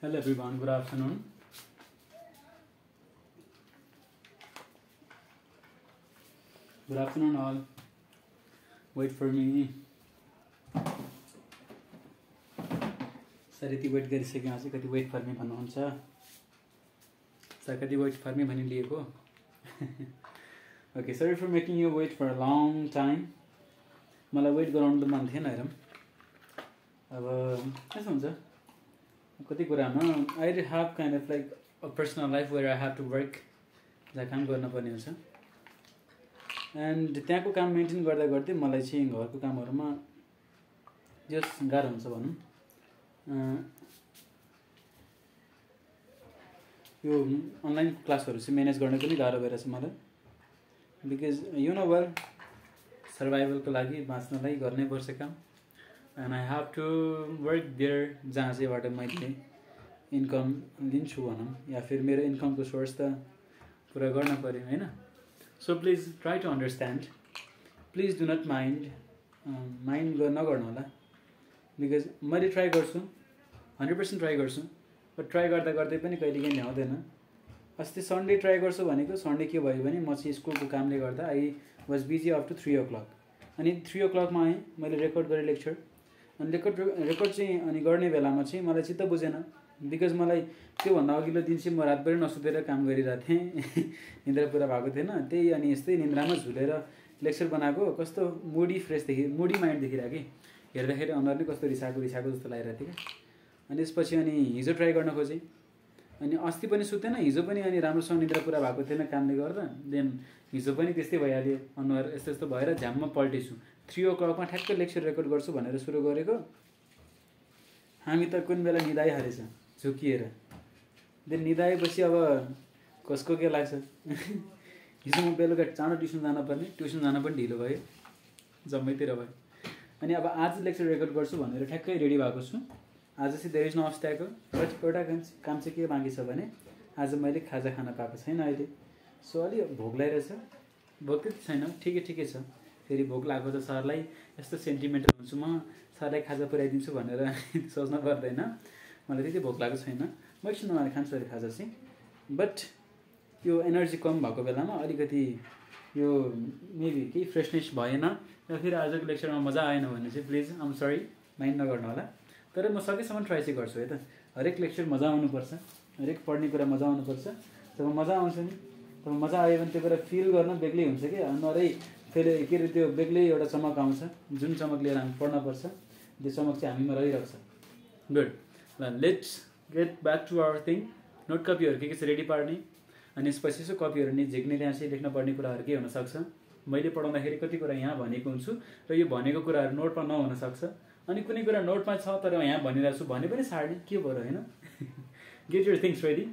Hello everyone, good afternoon. Good afternoon all. Wait for me. Sir, यति wait गरिसकेँ अझै कति वेट फर मी भन्नुहुन्छ? सर कति वेट फर मी भनिलिएको? Okay, sorry for making you wait for a long time. मलाई weight गराउनु त मन थिएन हेरौँ. अब कस्तो हुन्छ? कति कुरामा I have kind of like a personal life where I have to work. जहाँ काम गर्न पर्ने हुन्छ. And त्यहाँको काम मेन्टेन गर्दा गर्दै मलाई चाहिँ घरको कामहरुमा जस गाह्रो हुन्छ भनौं. यो अनलाइन क्लासहरु चाहिँ म्यानेज गर्न पनि गाह्रो भइरहेछ मलाई. Because you know well, survival को लागि बाँच्नलाई गर्नै पर्छ काम. And I have to work there जहाँ चाहिँबाट मैले इन्कम लिन्छु भनौं या फिर मेरो इन्कमको सोर्स त पुरा गर्न पर्यो हैन. So please try to understand. Please do not mind. Mind नगर्नु होला. Because मैले ट्राई गर्छु 100% ट्राई गर्छु. बट ट्राई गर्दा गर्दै पनि कहिलेकाहीँ ल्याउँदैन. अस्ति सन्डे ट्राई गर्छु भनेको सन्डे के भयो भने म चाहिँ स्कुलको कामले गर्दा I was busy up to 3 o'clock. अनि 3 o'clock मा आएँ, मैले रेकर्ड गरेँ लेक्चर. अनि रेकर्ड चाहिँ अनि गर्ने बेलामा चाहिँ मलाई चित्त बुझेन. बिकज मलाई त्यो भन्दा अघिल्लो दिन चाहिँ म रातभरि नसुतेर काम गरिरहेको थिएँ. निद्रा पुरा भएको थिएन. त्यही अनि यस्तै निद्रामा झुलेर लेक्चर बनाएको कस्तो मुडी माइन्ड देखिरहेको कि. हेर्दाखेरि अनुहार नै कस्तो रिसाएको जस्तो लागिरहेको थियो कि. अनि त्यसपछि अनि हिजो ट्राई गर्न खोजेँ. अनि अस्ति पनि सुतेन, हिजो पनि अनि राम्रोसँग निद्रा पुरा भएको थिएन कामले गर्दा. देन हिजो पनि त्यस्तै भइहाल्यो. अनुहार यस्तो भएर झ्याममा पल्टेछु. 3 o'clock मा ठ्याक्क लेक्चर रेकर्ड गर्छु भनेर सुरु गरेको. हामी त कुन बेला निदाइहालेछ झुकिएर. देन निदाएपछि अब कसको के लाग्छ. हिजो म बेलुका चाँडो ट्युसन जान पनि ढिलो भयो. जम्मैतिर भयो. अनि अब आज लेक्चर रेकर्ड गर्छु भनेर ठ्याक्कै रेडी भएको छु. आज चाहिँ there is no obstacle. But एउटा काम चाहिँ के बाँकी छ भने आज मैले खाजा खान पाएको छैन अहिले. सो अलि भोक लागिरहेछ. भोक त्यति छैन, ठिकै छ. फेरि भोक लागेको त सरलाई यस्तो सेन्टिमेन्टल हुन्छु म, सरलाई खाजा पुर्याइदिन्छु भनेर सोच्न पर्दैन. मलाई त्यति भोक लागेको छैन. म एकछिन उहाँले खान्छु अरे खाजा चाहिँ. बट यो एनर्जी कम भएको बेलामा अलिकति यो मेबी केही फ्रेसनेस भएन या फेरि आजको लेक्चरमा मजा आएन भने चाहिँ प्लिज आम सरी, माइन्ड नगर्नु होला. तर म सकेसम्म ट्राई चाहिँ गर्छु है त. हरेक लेक्चर मजा आउनुपर्छ, हरेक पढ्ने कुरा मजा आउनुपर्छ. जब मजा आउँछ नि, तब मजा आयो भने त्यो कुरा फिल गर्न बेग्लै हुन्छ कि. अनुहारै फेरि के अरे त्यो बेग्लै एउटा चमक आउँछ. जुन चमक लिएर हामी पढ्नुपर्छ त्यो चमक चाहिँ हामीमा रहिरहेको छ. Good. Let's get back to our thing. Note कपीहरू के छ रेडी पार्ने. अनि यसपछि यसो कपीहरू नि झिक्ने, त्यहाँ चाहिँ लेख्न पर्ने कुराहरू के हुनसक्छ. मैले पढाउँदाखेरि कति कुरा यहाँ भनेको हुन्छु र यो भनेको कुराहरू नोटमा नहुन सक्छ. अनि कुनै कुरा नोटमा छ तर यहाँ भनिरहेको छु भने पनि सार्ने के भयो हैन. Get your things ready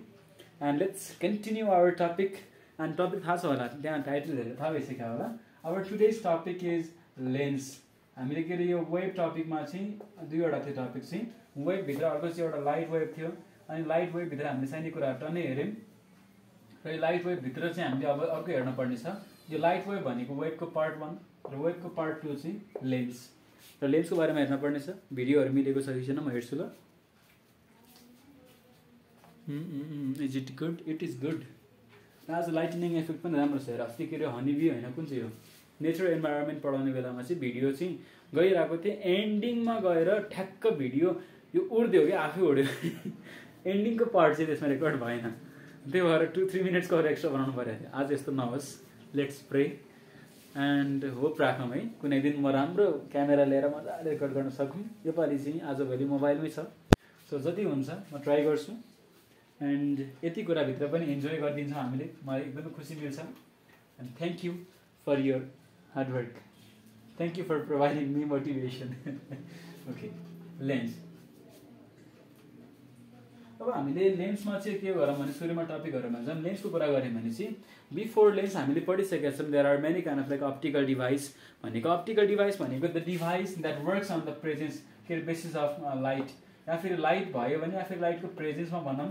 and let's continue our topic. And topic थाहा छ होला, त्यहाँ टाइटल हेरेर थाहा भइसक्यो होला. Our today's topic is lens. हामीले के अरे यो वेब टपिकमा चाहिँ दुईवटा थियो टपिक चाहिँ. वेबभित्र अर्को चाहिँ एउटा लाइट वेब थियो. अनि लाइट वेबभित्र हामीले चाहिने कुराहरू टन्नै हेऱ्यौँ. र यो लाइट वेबभित्र चाहिँ हामीले अब अर्को हेर्न पर्ने छ. यो लाइट वेब भनेको वेबको पार्ट 1 र वेबको पार्ट 2 चाहिँ लेन्स. र लेन्सको बारेमा हेर्न पर्ने छ. भिडियोहरू मिलेको छ कि छैन म हेर्छु ल. Is it good? It is good. आज लाइटनिङ इफेक्ट पनि राम्रो छ. हेर अस्ति के अरे हनीबी होइन, कुन चाहिँ हो नेचर इन्भाइरोमेन्ट पढाउने बेलामा चाहिँ भिडियो चाहिँ गइरहेको थिएँ. एन्डिङमा गएर ठ्याक्क भिडियो यो उड्दियो कि आफै उड्यो. एन्डिङको पार्ट चाहिँ त्यसमा रेकर्ड भएन. त्यही भएर 2-3 मिनट्सको अरू एक्स्ट्रा बनाउनु परेको थियो. आज यस्तो नहोस्. लेट्स प्रे एन्ड होप राखौँ है कुनै दिन म राम्रो क्यामेरा लिएर मजाले रेकर्ड गर्न सकौँ. योपालि चाहिँ आजभोलि मोबाइलमै छ. सो जति हुन्छ म ट्राई गर्छु. एन्ड यति कुराभित्र पनि इन्जोय गरिदिन्छौँ हामीले. मलाई एकदमै खुसी मिल्छ. And thank you for your hard work. Thank you for providing me motivation. Okay, lens. अब हामीले लेन्समा चाहिँ के गरौँ भने सुरुमा टपिकहरूमा जाऊँ. लेन्सको कुरा गऱ्यौँ भने चाहिँ बिफोर लेन्स हामीले पढिसकेका छौँ. There are many kind of like optical device भनेको. अप्टिकल डिभाइस भनेको the device that works on the presence के बेसिस अफ लाइट. या फेरि लाइट भयो भने या फेरि लाइटको प्रेजेन्समा भनौँ.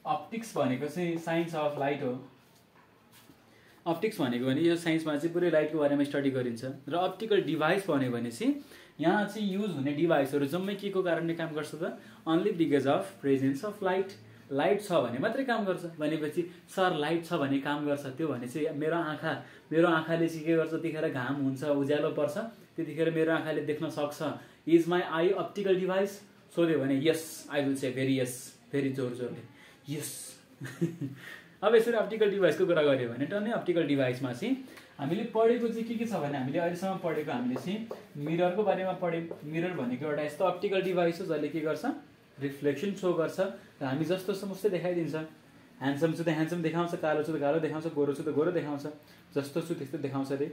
अप्टिक्स भनेको चाहिँ साइन्स अफ लाइट हो. अप्टिक्स भनेको भने यो साइन्समा चाहिँ पुरै लाइटको बारेमा स्टडी गरिन्छ. र अप्टिकल डिभाइस भन्यो भने चाहिँ यहाँ चाहिँ युज हुने डिभाइसहरू जम्मै के को कारणले काम गर्छ त? Only because of presence of light. Light छ भने मात्रै काम गर्छ। भनेपछि सर लाइट छ भने काम गर्छ, त्यो भने चाहिँ मेरो आँखाले चाहिँ के गर्छ, त्यतिखेर घाम हुन्छ, उज्यालो पर्छ, त्यतिखेर मेरो आँखाले देख्न सक्छ। Is my eye optical device? सोध्यो भने yes, I will say very yes, very जोरले यस। अब यसरी अप्टिकल डिभाइसको कुरा गऱ्यो भने टन्नै अप्टिकल डिभाइसमा चाहिँ हामीले पढेको चाहिँ के छ भने हामीले अहिलेसम्म पढेको हामीले चाहिँ मिररको बारेमा पढ्यौँ। मिरर भनेको एउटा यस्तो अप्टिकल डिभाइस हो जसले के गर्छ, रिफ्लेक्सन सो गर्छ र हामी जस्तो उस्तै देखाइदिन्छ। ह्यान्डसम छु त ह्यान्डसम देखाउँछ, कालो छु त कालो देखाउँछ, गोरो छु त गोरो देखाउँछ, जस्तो छु त्यस्तो देखाउँछ रे।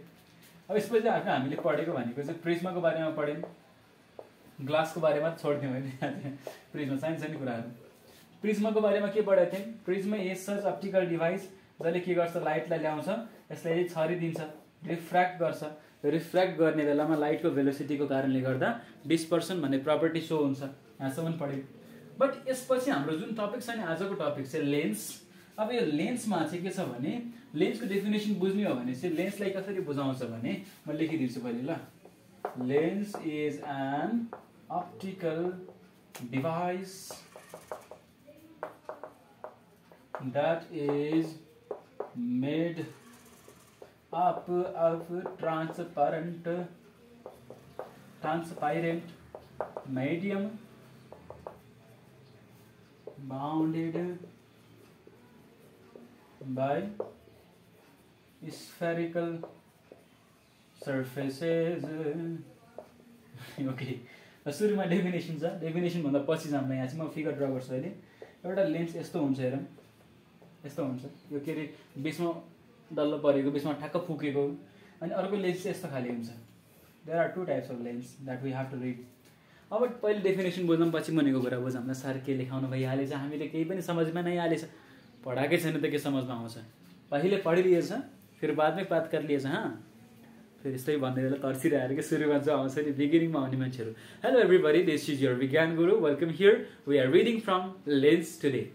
अब यसपछि हामीले पढेको भनेको चाहिँ प्रिज्माको बारेमा पढ्यौँ, ग्लासको बारेमा छोडिदिउँ होइन, प्रिज्मा सानो कुराहरू। प्रिज्माको बारेमा के पढेको थियौँ? Prisma is such optical device जसले के गर्छ, लाइटलाई ल्याउँछ, यसलाई छरिदिन्छ, रिफ्र्याक्ट गर्छ। रिफ्र्याक्ट गर्ने बेलामा लाइटको भेलोसिटीको कारणले गर्दा डिस्पर्सन भन्ने प्रपर्टी सो हुन्छ। यहाँसम्म पढ्यौँ। बट यसपछि हाम्रो जुन टपिक छ नि, आजको टपिक चाहिँ लेन्स। अब यो लेन्समा चाहिँ के छ भने, लेन्सको डेफिनेसन बुझ्ने हो भने चाहिँ लेन्सलाई कसरी बुझाउँछ भने म लेखिदिन्छु पहिले ल। Lens is an optical device that is made up of transparent medium bounded by spherical surfaces. Okay, सुरुमा डेफिनेसन छ, डेफिनेसन भन्दा पछि जाँदा यहाँ चाहिँ म फिगर ड्रा गर्छु अहिले। एउटा लेन्स यस्तो हुन्छ, हेरौँ यस्तो हुन्छ, यो के अरे बिचमा डल्लो परेको, बिचमा ठ्याक्क फुकेको, अनि अर्को लेन्स चाहिँ यस्तो खाले हुन्छ। There are two types of lens that we have to read. अब पहिले डेफिनेसन बुझौँ, पछि मुनिको कुरा बुझौँ न। सर के लेखाउनु भइहालेछ, हामीले केही पनि समझमा नै हालेछ, पढाएकै छैन त के समझमा आउँछ। पहिले पढिलिएछ, फिर बादमै बात कर लिएछ। हाँ, फिर यस्तै भन्ने बेला तर्सिरहेर कि सुरुमा जो आउँछ नि, बिगिनिङमा आउने मान्छेहरू। Hello everybody, this is your Vigyan Guru, welcome here, we are reading from lens today.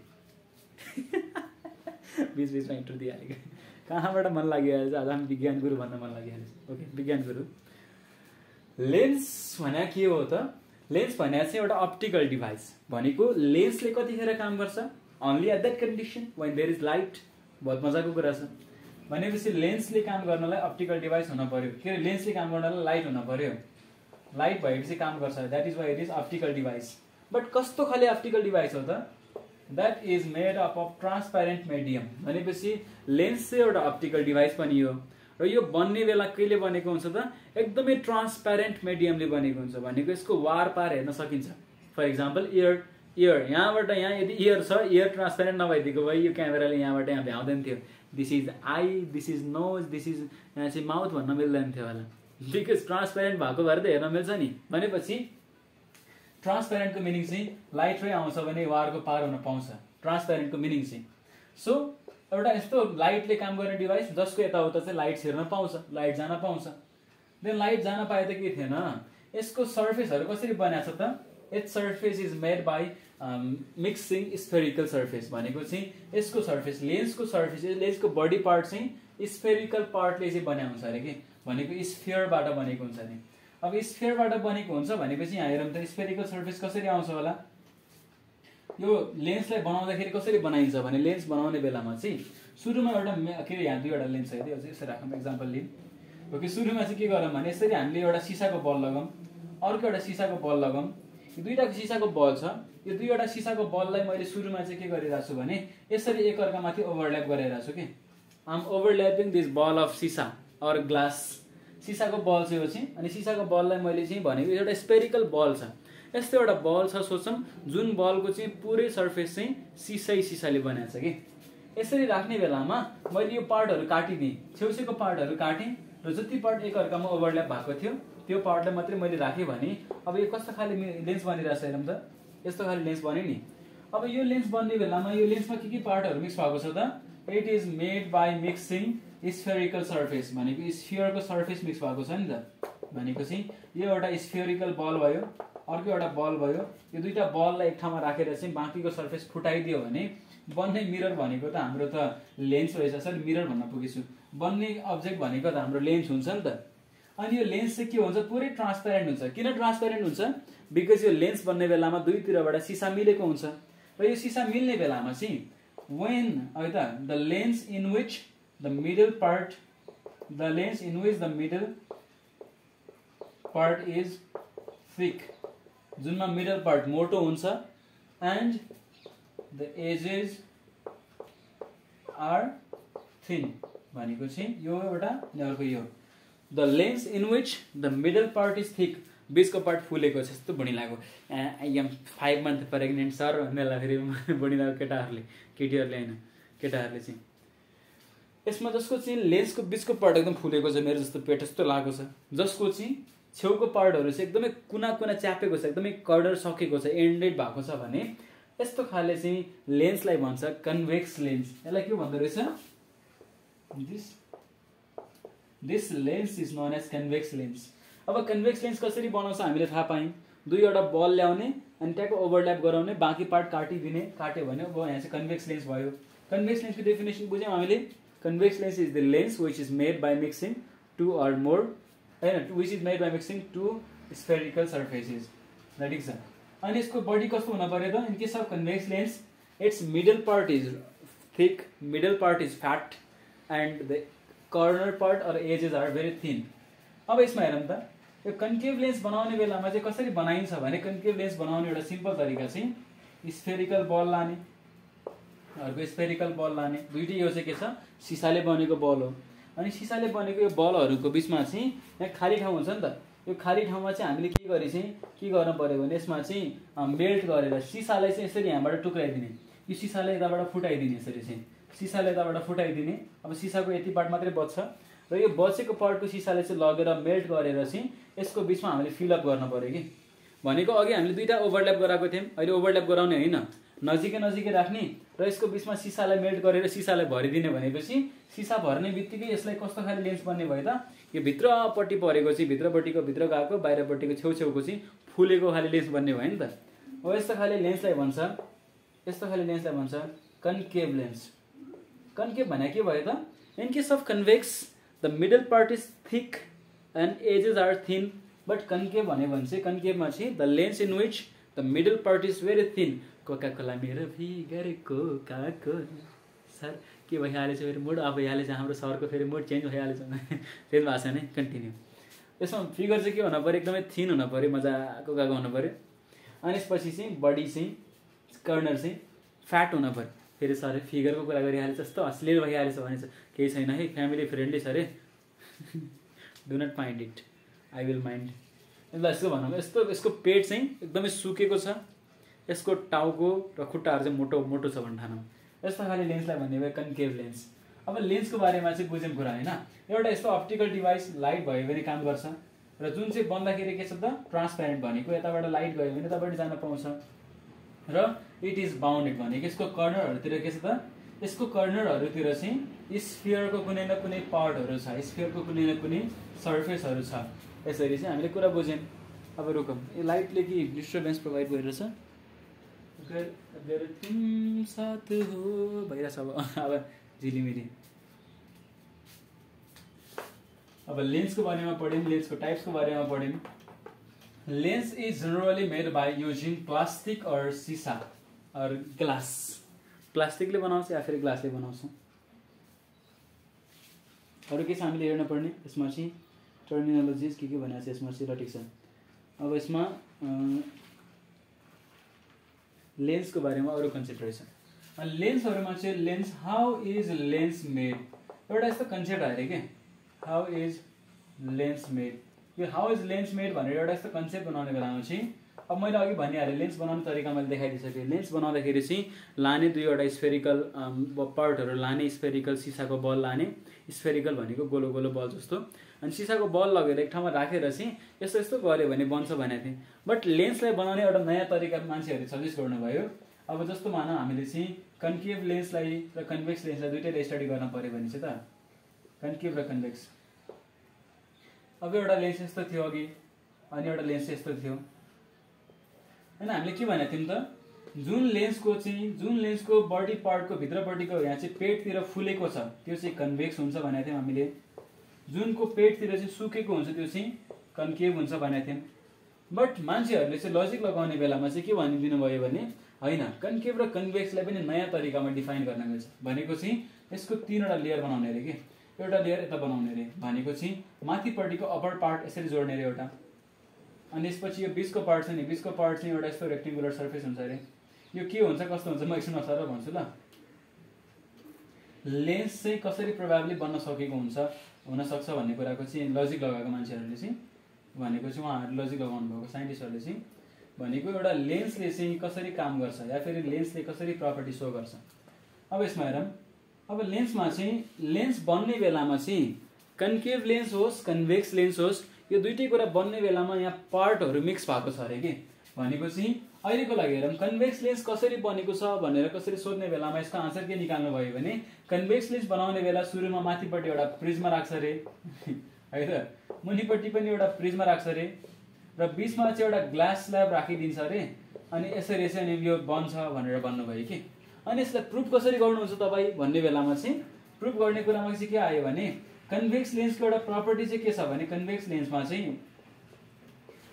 बिचबिचमा इन्ट्रो दिइहालेको, कहाँबाट मन लागिहाल्छ, आज हामी विज्ञान गुरु भन्न मन लागिहाल्छ। ओके, विज्ञान गुरु। लेन्स भने के हो त? लेन्स भने चाहिँ एउटा अप्टिकल डिभाइस भनेको लेन्सले कतिखेर काम गर्छ? Only at that condition when there is light. बहुत मजाको कुरा छ। भनेपछि लेन्सले काम गर्नलाई अप्टिकल डिभाइस हुन पर्यो, के अरे लेन्सले काम गर्नलाई लाइट हुन पर्यो। लाइट भएपछि काम गर्छ, that is why it is optical device. But कस्तो खाले अप्टिकल डिभाइस हो त? That is made up of transparent medium. भनेपछि लेन्स चाहिँ एउटा अप्टिकल डिभाइस पनि हो, र यो बन्ने बेला कहिले बनेको हुन्छ त? एकदमै ट्रान्सप्यारेन्ट मिडियमले बनेको हुन्छ। भनेको यसको वार पार हेर्न सकिन्छ। फर इक्जाम्पल इयर, यहाँबाट यहाँ यदि इयर छ, इयर ट्रान्सप्यारेन्ट नभइदिएको भए यो क्यामेराले यहाँबाट यहाँ भ्याउँदैन थियो। This is eye, this is nose, this is, यहाँ चाहिँ माउथ भन्न मिल्दैन थियो होला, बिकज ट्रान्सप्यारेन्ट भएको भएर त हेर्न मिल्छ नि। भनेपछि ट्रान्सप्यारेन्टको मिनिङ चाहिँ लाइटै आउँछ भने वारको पार हुन पाउँछ, ट्रान्सप्यारेन्टको मिनिङ चाहिँ। सो एउटा यस्तो लाइटले काम गर्ने डिभाइस जसको यताउता चाहिँ लाइट छिर्न पाउँछ, लाइट जान पाउँछ। देन लाइट जान पाए त के थिएन, यसको सर्फेसहरू कसरी बनाएको छ त? It's surface is made by mixing spherical surface. भनेको चाहिँ यसको सर्फेस, लेन्सको सर्फेस, लेन्सको बडी पार्ट चाहिँ स्फेरिकल पार्टले चाहिँ बनाएको हुन्छ अरे कि, भनेको स्फियरबाट बनेको हुन्छ अरे। अब स्फियरबाट बनेको हुन्छ भनेपछि यहाँ हेरौँ त स्फेरिकल सर्फेस कसरी आउँछ होला। यो लेन्सलाई बनाउँदाखेरि कसरी बनाइन्छ भने, लेन्स बनाउने बेलामा चाहिँ सुरुमा एउटा के अरे यहाँ दुईवटा लेन्स है, यसरी राखौँ एक्जाम्पल लिउँ। ओके, सुरुमा चाहिँ के गरौँ भने यसरी हामीले एउटा सिसाको बल लगाऊँ, अर्को एउटा सिसाको बल लगाऊँ। यो दुईवटा सिसाको बल छ, यो दुईवटा सिसाको बललाई मैले सुरुमा चाहिँ के गरिरहेको छु भने यसरी एकअर्कामाथि ओभरल्याप गरिरहेको छु कि। I am overlapping this ball of सिसा अर ग्लास। सिसाको बल चाहिँ हो चाहिँ, अनि सिसाको बललाई मैले चाहिँ भनेको एउटा स्पेरिकल बल छ, यस्तो एउटा बल छ सोचौँ, जुन बलको चाहिँ पुरै सर्फेस चाहिँ सिसाले बनाएको छ कि। यसरी राख्ने बेलामा मैले यो पार्टहरू काटिदिएँ, छेउछेउको पार्टहरू काटेँ, र जति पार्ट एकअर्कामा ओभरल्याप भएको थियो त्यो पार्टलाई मात्रै मैले राखेँ भने अब यो कस्तो खाले लेन्स बनिरहेछ हेरौँ त। यस्तो खाले लेन्स बन्यो नि। अब यो लेन्स बन्ने बेलामा यो लेन्समा के पार्टहरू मिक्स भएको छ त? It is made by mixing spherical surface. भनेको स्फियरको सर्फेस मिक्स भएको छ नि त। भनेको चाहिँ यो एउटा स्फियरिकल बल भयो, अर्को एउटा बल भयो, यो दुईटा बललाई एक ठाउँमा राखेर चाहिँ बाँकीको सर्फेस फुटाइदियो भने बन्ने मिरर भनेको त हाम्रो त लेन्स रहेछ। सर मिरर भन्न पुगेछु, बन्ने अब्जेक्ट भनेको त हाम्रो लेन्स हुन्छ नि त। अनि यो लेन्स चाहिँ के हुन्छ पुरै ट्रान्सपेरेन्ट हुन्छ। किन ट्रान्सपेरेन्ट हुन्छ? बिकज यो लेन्स बन्ने बेलामा दुईतिरबाट सिसा मिलेको हुन्छ र यो सिसा मिल्ने बेलामा चाहिँ when है त the lens in which the middle part is thick, जुनमा मिडल पार्ट मोटो हुन्छ and the edges are thin भनेको चाहिँ यो एउटा अर्को यो the lens in which the middle part is thick, बीचको पार्ट फुलेको छ जस्तो बुढी लाग्यो। I am 5 month pregnant sir भन्नेलाई फेरि बुढी लाग्यो केटीहरूले होइन केटाहरूले चाहिँ। यसमा जसको चाहिँ लेन्सको बीचको पार्ट एकदम फुलेको छ मेरो जस्तो पेट जस्तो लागेको छ, जसको चाहिँ छेउको पार्टहरू चाहिँ एकदमै कुना कुना च्यापेको छ, एकदमै कर्डर सकेको छ, एन्डेड भएको छ भने यस्तो खाले चाहिँ लेन्सलाई भन्छ कन्भेक्स लेन्स। यसलाई के भन्दो रहेछ? This lens is known as convex lens. अब कन्भेक्स लेन्स कसरी बनाउँछ हामीले थाहा पायौँ। दुईवटा बल ल्याउने अनि ट्याक्क ओभरल्याप गराउने, बाँकी पार्ट काटिदिने, काट्यो भने अब यहाँ चाहिँ कन्भेक्स लेन्स भयो। कन्भेक्स लेन्सको डेफिनेसन बुझ्यौँ हामीले। Convex lens is the lens which is made by mixing two or more होइन which is made by mixing two spherical surfaces. ठिक छ। अनि यसको बडी कस्तो हुन पर्यो त? In case of convex lens its middle part is thick, middle part is fat and the corner part or edges are very thin. अब यसमा हेरौँ त यो कन्केभ लेन्स बनाउने बेलामा चाहिँ कसरी बनाइन्छ भने कन्केभ लेन्स बनाउने एउटा सिम्पल तरिका चाहिँ स्फेरिकल बल लाने, अर्को स्फेरिकल बल लाने, दुईटै यो चाहिँ के छ सिसाले बनेको बल हो। अनि सिसाले बनेको यो बलहरूको बिचमा चाहिँ यहाँ खाली ठाउँ हुन्छ नि त, यो खाली ठाउँमा चाहिँ हामीले के गर्नु पर्यो भने यसमा चाहिँ मेल्ट गरेर सिसालाई चाहिँ यसरी यहाँबाट टुक्राइदिने, यो सिसालाई यताबाट फुटाइदिने, यसरी चाहिँ सिसाले यताबाट फुटाइदिने। अब सिसाको यति पार्ट मात्रै बच्छ र यो बचेको पार्टको सिसाले चाहिँ लगेर मेल्ट गरेर चाहिँ यसको बिचमा हामीले फिलअप गर्नु पर्यो कि भनेको। अघि हामीले दुईवटा ओभरल्याप गराएको थियौँ, अहिले ओभरल्याप गराउने होइन, नजिकै राख्ने र यसको बिचमा सिसालाई मेल्ट गरेर सिसालाई भरिदिने भनेपछि सिसा भर्ने बित्तिकै यसलाई कस्तो खाले लेन्स बन्ने भयो त? यो भित्रपट्टि परेको चाहिँ भित्रपट्टिको भित्र गएको, बाहिरपट्टिको छेउछेउको चाहिँ फुलेको खाले लेन्स बन्ने भयो नि त। अब यस्तो खाले लेन्सलाई भन्छ कन्केभ लेन्स। कन्केभ भने के भयो त? In case of convex the middle part is thick and edges are thin, but concave भने चाहिँ कन्केभमा चाहिँ the lens in which the middle part is very thin. Coca Cola मेरो भिगरेको काको सर के भइहालेछ फेरि मुड, अब भइहालेछ हाम्रो सरको फेरि मुड चेन्ज भइहालेछ त्यही भाषा नै कन्टिन्यू। यसमा फिगर चाहिँ के हुनु पऱ्यो? एकदमै थिन हुनु पऱ्यो, मजाको गएको हुनु पऱ्यो। अनि यसपछि चाहिँ बडी चाहिँ कर्नर चाहिँ फ्याट हुनु पऱ्यो। फेरि सर फिगरको कुरा गरिहालेछ जस्तो अश्लील भइहालेछ भने केही छैन है, फ्यामिली फ्रेन्डली छ अरे do not mind it, I will mind. ल यसको भनौँ, यसको पेट चाहिँ एकदमै सुकेको छ, यसको टाउको र खुट्टाहरू चाहिँ मोटो छ भने ठानौँ। यस्तो खाले लेन्सलाई भन्ने भयो कन्केभ लेन्स। अब लेन्सको बारेमा चाहिँ बुझ्यौँ कुरा होइन। एउटा यस्तो अप्टिकल डिभाइस लाइट भयो भने काम गर्छ र जुन चाहिँ बन्दाखेरि के छ त ट्रान्सप्यारेन्ट भनेको यताबाट लाइट गयो भने यताबाट जान पाउँछ र इट इज बााउन्डेड भनेको यसको कर्नरहरूतिर के छ त? यसको कर्नरहरूतिर चाहिँ स्फियरको कुनै न कुनै पार्टहरू छ, स्फियरको कुनै न कुनै सर्फेसहरू छ। यसरी चाहिँ हामीले कुरा बुझ्यौँ। अब रुकौँ, यो लाइटले कि डिस्टर्बेन्स प्रोभाइड गरिरहेछ तुम साथ हो भइरहेछ अब झिलिमिली। अब लेन्सको बारेमा पढ्यौँ, लेन्सको टाइप्सको बारेमा पढ्यौँ। Lens is generally made by using plastic or सिसा और ग्लास। प्लास्टिकले बनाउँछ या फिर ग्लासले बनाउँछ। अरू के छ हामीले हेर्न पर्ने यसमा चाहिँ टर्मिनोलोजिज के भनेको छ यसमा चाहिँ, र ठिक छ। अब यसमा लेन्सको बारेमा अरू कन्सेप्ट रहेछ। अनि लेन्सहरूमा चाहिँ lens how is lens made एउटा यस्तो कन्सेप्ट आयो क्या, हाउ इज लेन्स मेड। यो हाउ इज लेन्स मेड भनेर एउटा यस्तो कन्सेप्ट बनाउने बेलामा चाहिँ अब मैले अघि भनिहालेँ लेन्स बनाउने तरिका मैले देखाइदिइसकेँ। लेन्स बनाउँदाखेरि चाहिँ लाने दुईवटा स्फेरिकल पार्टहरू लाने, स्फेरिकल सिसाको बल लाने, स्फेरिकल भनेको गोलो गोलो बल जस्तो, अनि सिसाको बल लगेर एक ठाउँमा राखेर चाहिँ यस्तो यस्तो गऱ्यो भने बन्छ भनेको थिएँ। बट लेन्सलाई बनाउने एउटा नयाँ तरिका मान्छेहरूले सजेस्ट गर्नुभयो। अब जस्तो मानौँ हामीले चाहिँ कन्केभ लेन्सलाई र कन्भेक्स लेन्सलाई दुइटैले स्टडी गर्न पऱ्यो भने चाहिँ त कन्केभ र कन्भेक्स। अब एउटा लेन्स यस्तो थियो अघि अनि एउटा लेन्स यस्तो थियो होइन। हामीले के भनेको थियौँ त जुन लेन्सको बडी पार्टको भित्रपट्टिको यहाँ चाहिँ पेटतिर फुलेको छ त्यो चाहिँ कन्भेक्स हुन्छ भनेको थियौँ हामीले। जुनको पेटतिर चाहिँ सुकेको हुन्छ त्यो चाहिँ कन्केभ हुन्छ भनेको थियौँ। बट मान्छेहरूले चाहिँ लजिक लगाउने बेलामा चाहिँ के भनिदिनु भयो भने होइन, कन्केभ र कन्भेक्सलाई पनि नयाँ तरिकामा डिफाइन गर्न मिल्छ। भनेको चाहिँ यसको 3वटा लेयर बनाउने अरे के, एउटा लेयर यता बनाउने अरे, भनेको चाहिँ माथिपट्टिको अप्पर पार्ट यसरी जोड्ने अरे एउटा, अनि यसपछि यो बिचको पार्ट छ नि, बिचको पार्ट चाहिँ एउटा यस्तो रेक्टेङ्गुलर सर्फेस हुन्छ अरे। यो के हुन्छ कस्तो हुन्छ म एकछिन सरल भन्छु ल। लेन्स चाहिँ कसरी प्रभावली बन्न सकेको हुनसक्छ भन्ने कुराको चाहिँ लजिक लगाएको मान्छेहरूले चाहिँ भनेको चाहिँ उहाँहरूले लजिक लगाउनु भएको साइन्टिस्टहरूले चाहिँ भनेको एउटा लेन्सले चाहिँ कसरी काम गर्छ या फेरि लेन्सले कसरी प्रपर्टी सो गर्छ। अब यसमा हेरौँ, अब लेन्समा चाहिँ लेन्स बन्ने बेलामा चाहिँ कन्केभ लेन्स होस् कन्भेक्स लेन्स होस् यो दुइटै कुरा बन्ने बेलामा यहाँ पार्टहरू मिक्स भएको छ अरे के। भनेको चाहिँ अहिलेको लागि हेरौँ कन्भेक्स लेन्स कसरी बनेको छ भनेर कसरी सोध्ने बेलामा यसको आन्सर के निकाल्नु भयो भने कन्भेक्स लेन्स बनाउने बेला सुरुमा माथिपट्टि एउटा प्रिज्मा राख्छ अरे है त, मुनिपट्टि पनि एउटा प्रिज्मा राख्छ अरे र बिचमा चाहिँ एउटा ग्लास स्ल्याब राखिदिन्छ अरे, अनि यसरी चाहिँ अनि यो बन्छ भनेर भन्नुभयो कि। अनि यसलाई प्रुफ कसरी गर्नुहुन्छ तपाईँ भन्ने बेलामा चाहिँ प्रुफ गर्ने कुरामा चाहिँ के आयो भने कन्भेक्स लेन्सको एउटा प्रपर्टी चाहिँ के छ भने कन्भेक्स लेन्समा चाहिँ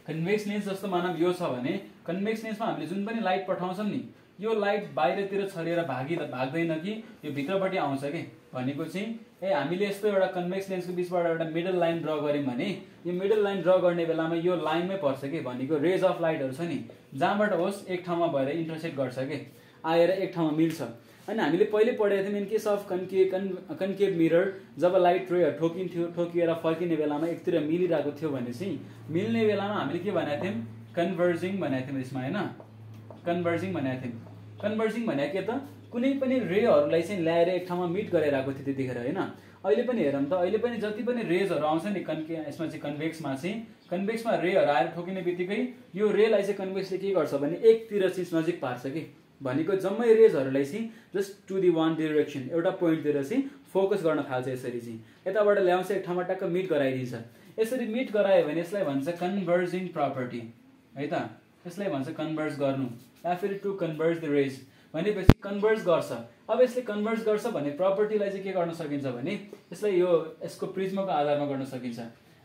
कन्भेक्स लेन्स जस्तो मानव यो छ भने कन्भेक्स लेन्समा हामीले जुन पनि लाइट पठाउँछौँ नि यो लाइट बाहिरतिर छरेर भाग्दैन कि यो भित्रपट्टि आउँछ कि। भनेको चाहिँ हामीले यस्तो एउटा कन्भेक्स लेन्सको बिचबाट एउटा मिडल लाइन ड्र गऱ्यौँ भने यो मिडल लाइन ड्र गर्ने बेलामा यो लाइनमै पर्छ कि। भनेको रेज अफ लाइटहरू छ नि जहाँबाट होस् एक ठाउँमा भएर इन्टरसेक्ट गर्छ कि, आएर एक ठाउँमा मिल्छ। अनि हामीले पहिले पढेको थियौँ in case of concave mirror जब लाइट रेहरू ठोकिएर फर्किने बेलामा एकतिर मिलिरहेको थियो भने चाहिँ मिल्ने बेलामा हामीले के भनेको थियौँ कन्भर्जिङ भनेको थियौँ यसमा होइन, कन्भर्जिङ भनेको थियौँ। कन्भर्जिङ भनेको के त कुनै पनि रेहरूलाई चाहिँ ल्याएर एक ठाउँमा मिट गरेर थियो त्यतिखेर होइन। अहिले पनि हेरौँ त अहिले पनि जति पनि रेजहरू आउँछ नि यसमा चाहिँ कन्भेक्समा रेहरू आएर ठोकिने बित्तिकै यो रेलाई चाहिँ कन्भेक्सले के गर्छ भने एकतिर चाहिँ नजिक पार्छ कि। भनेको जम्मै रेजहरूलाई चाहिँ just to the one direction एउटा पोइन्टतिर चाहिँ फोकस गर्न थाल्छ। यसरी चाहिँ यताबाट ल्याउँछ एक ठाउँमा टक्क मिट गराइदिन्छ। यसरी मिट गरायो भने यसलाई भन्छ कन्भर्जिङ प्रपर्टी है त, यसलाई भन्छ कन्भर्ज गर्नु या फेरि टु कन्भर्ज द रेज भनेपछि कन्भर्ज गर्छ। अब यसले कन्भर्ज गर्छ भने प्रपर्टीलाई चाहिँ के गर्न सकिन्छ भने यसलाई यसको प्रिज्माको आधारमा गर्न सकिन्छ।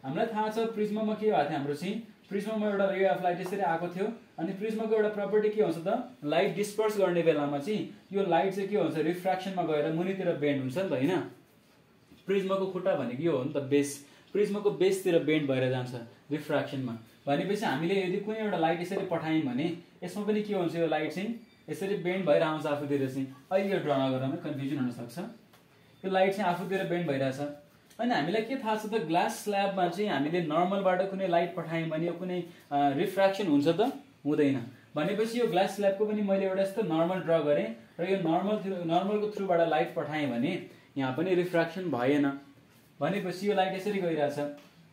हामीलाई थाहा छ प्रिज्मामा के भएको थियो हाम्रो चाहिँ प्रिज्मामा एउटा रे अफ लाइट यसरी आएको थियो अनि प्रिज्माको एउटा प्रपर्टी के हुन्छ त लाइट डिस्पर्स गर्ने बेलामा चाहिँ यो लाइट चाहिँ के हुन्छ रिफ्र्याक्सनमा गएर मुनितिर बेन्ड हुन्छ नि त होइन। प्रिज्माको खुट्टा भनेको यो हो नि त बेस, प्रिज्माको बेसतिर बेन्ड भएर जान्छ रिफ्र्याक्सनमा। भनेपछि हामीले यदि कुनै एउटा लाइट यसरी पठायौँ भने यसमा पनि के हुन्छ यो लाइट चाहिँ यसरी बेन्ड भएर आउँछ आफूतिर चाहिँ। अहिले यो ड्र नगर्दा कन्फ्युजन हुनसक्छ, यो लाइट चाहिँ आफूतिर बेन्ड भइरहेछ। अनि हामीलाई के थाहा छ त ग्लास स्ल्याबमा चाहिँ हामीले नर्मलबाट कुनै लाइट पठायौँ भने यो कुनै रिफ्र्याक्सन हुन्छ त हुँदैन। भनेपछि यो ग्लास स्ल्याबको पनि मैले एउटा यस्तो नर्मल ड्र गरेँ र यो नर्मलको थ्रुबाट लाइट पठाएँ भने यहाँ पनि रिफ्र्याक्सन भएन। भनेपछि यो लाइट यसरी गइरहेछ।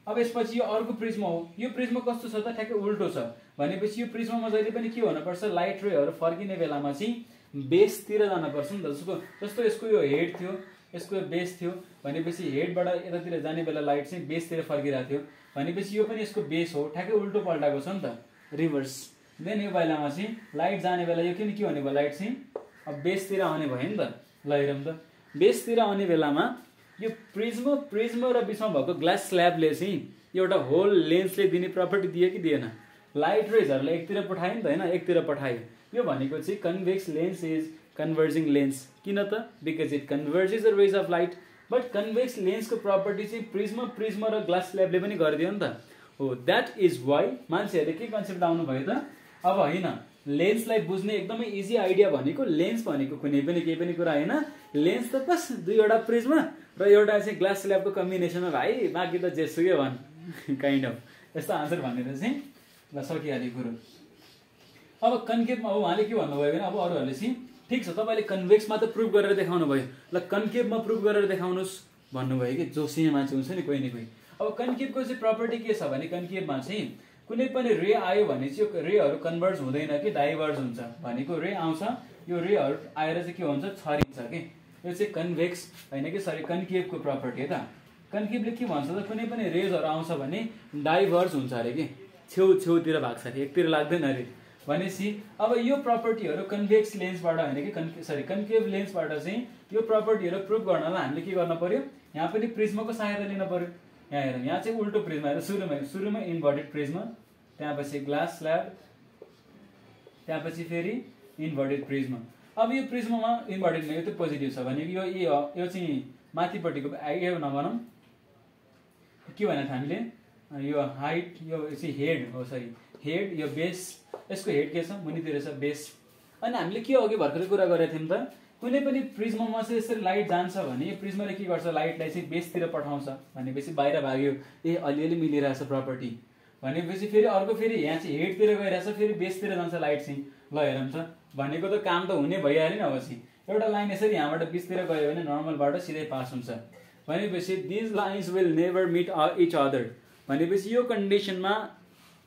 अब यसपछि यो अर्को प्रिज्मा हो, यो प्रिज्मा कस्तो छ त ठ्याक्कै उल्टो छ। भनेपछि यो प्रिज्मामा जहिले पनि के हुनुपर्छ लाइट रेहरू फर्किने बेलामा चाहिँ बेसतिर जानुपर्छ नि त। जस्तो यसको यो हेड थियो यसको यो बेस थियो भनेपछि हेडबाट यतातिर जाने बेला लाइट चाहिँ बेसतिर फर्किरहेको थियो। भनेपछि यो पनि यसको बेस हो, ठ्याक्कै उल्टो पल्टाएको छ नि त रिभर्स। देन यो बेलामा चाहिँ लाइट जाने बेला यो के भने भयो लाइट चाहिँ अब बेसतिर आउने भयो नि त। ल हेरौँ त बेसतिर आउने बेलामा यो प्रिज्मा र बिचमा भएको ग्लास स्ल्याबले चाहिँ एउटा होल लेन्सले दिने प्रपर्टी दियो कि दिएन? लाइट रेजहरूलाई एकतिर पठायो नि त होइन, एकतिर पठायो। यो भनेको चाहिँ convex lens is converging lens. किन त? Because it converges the rays of light. But convex लेन्सको प्रपर्टी चाहिँ प्रिज्मा र ग्लास स्ल्याबले पनि गरिदियो नि त। हो द्याट इज वाइ मान्छेहरूले के कन्सेप्ट आउनु भयो त अब होइन लेन्सलाई बुझ्ने एकदमै इजी आइडिया भनेको लेन्स भनेको कुनै पनि केही पनि कुरा होइन, लेन्स त बस दुईवटा प्रिज्मा र एउटा चाहिँ ग्लास स्ल्याबको कम्बिनेसनमा भाइ बाँकी त जेसुकै भन् काइन्ड अफ यस्तो आन्सर भनेर चाहिँ ल सकिहाल्यो कुरो। अब कन्केभमा अब उहाँले के भन्नुभयो भने अब अरूहरूले चाहिँ ठिक छ तपाईँले कन्भेक्समा त प्रुभ गरेर देखाउनु भयो, ल कन्केभमा प्रुभ गरेर देखाउनुहोस् भन्नुभयो कि जो सिने मान्छे हुन्छ नि कोही न कोही। अब कन्केभको चाहिँ प्रपर्टी के छ भने कन्केभमा चाहिँ कुनै पनि रे आयो भने चाहिँ यो रेहरू कन्भर्ज हुँदैन कि डाइभर्ज हुन्छ। भनेको रे आउँछ यो रेहरू आएर चाहिँ के हुन्छ छरिन्छ कि। यो चाहिँ कन्भेक्स होइन कि सरी कन्केभको प्रपर्टी हो त। कन्केभले के भन्छ त कुनै पनि रेजहरू आउँछ भने डाइभर्ज हुन्छ अरे कि, छेउतिर भाग्छ अरे, एकतिर लाग्दैन अरे। भनेपछि अब यो प्रपर्टीहरू कन्भेक्स लेन्सबाट होइन कि कन्केभ लेन्सबाट चाहिँ यो प्रपर्टीहरू प्रुभ गर्नलाई हामीले के गर्न पर्यो यहाँ पनि प्रिज्माको सहायता लिन पर्यो। यहाँ हेरौँ, यहाँ चाहिँ उल्टो प्रिज्म हेर, सुरुमा इन्भर्टेड प्रिज्म, त्यसपछि ग्लास स्ल्याब, त्यसपछि फेरि इन्भर्टेड प्रिज्म। अब यो प्रिज्ममा इन्भर्टेडमा यो त पोजिटिभ छ भने यो चाहिँ माथिपट्टिको यो नभनौँ के भनेको थियो हामीले, यो हाइट, यो चाहिँ हेड हो, सरी हेड, यो बेस, यसको हेड के छ मुनितिर छ बेस। अनि हामीले के अघि भर्खरै कुरा गरेको थियौँ त, कुनै पनि प्रिज्ममा चाहिँ यसरी लाइट जान्छ भने यो प्रिज्मले के गर्छ, लाइटलाई चाहिँ बेसतिर पठाउँछ भनेपछि बाहिर भाग्यो, अलिअलि मिलिरहेछ प्रपर्टी भनेपछि फेरि अर्को फेरि यहाँ चाहिँ हेडतिर गइरहेछ, फेरि बेसतिर जान्छ लाइट चाहिँ। ल हेरौँ त, भनेको त काम त हुने भइहाल्यो नि। अब चाहिँ एउटा लाइन यसरी यहाँबाट बिचतिर गयो भने नर्मलबाट सिधै पास हुन्छ भनेपछि these lines will never meet each other भनेपछि यो कन्डिसनमा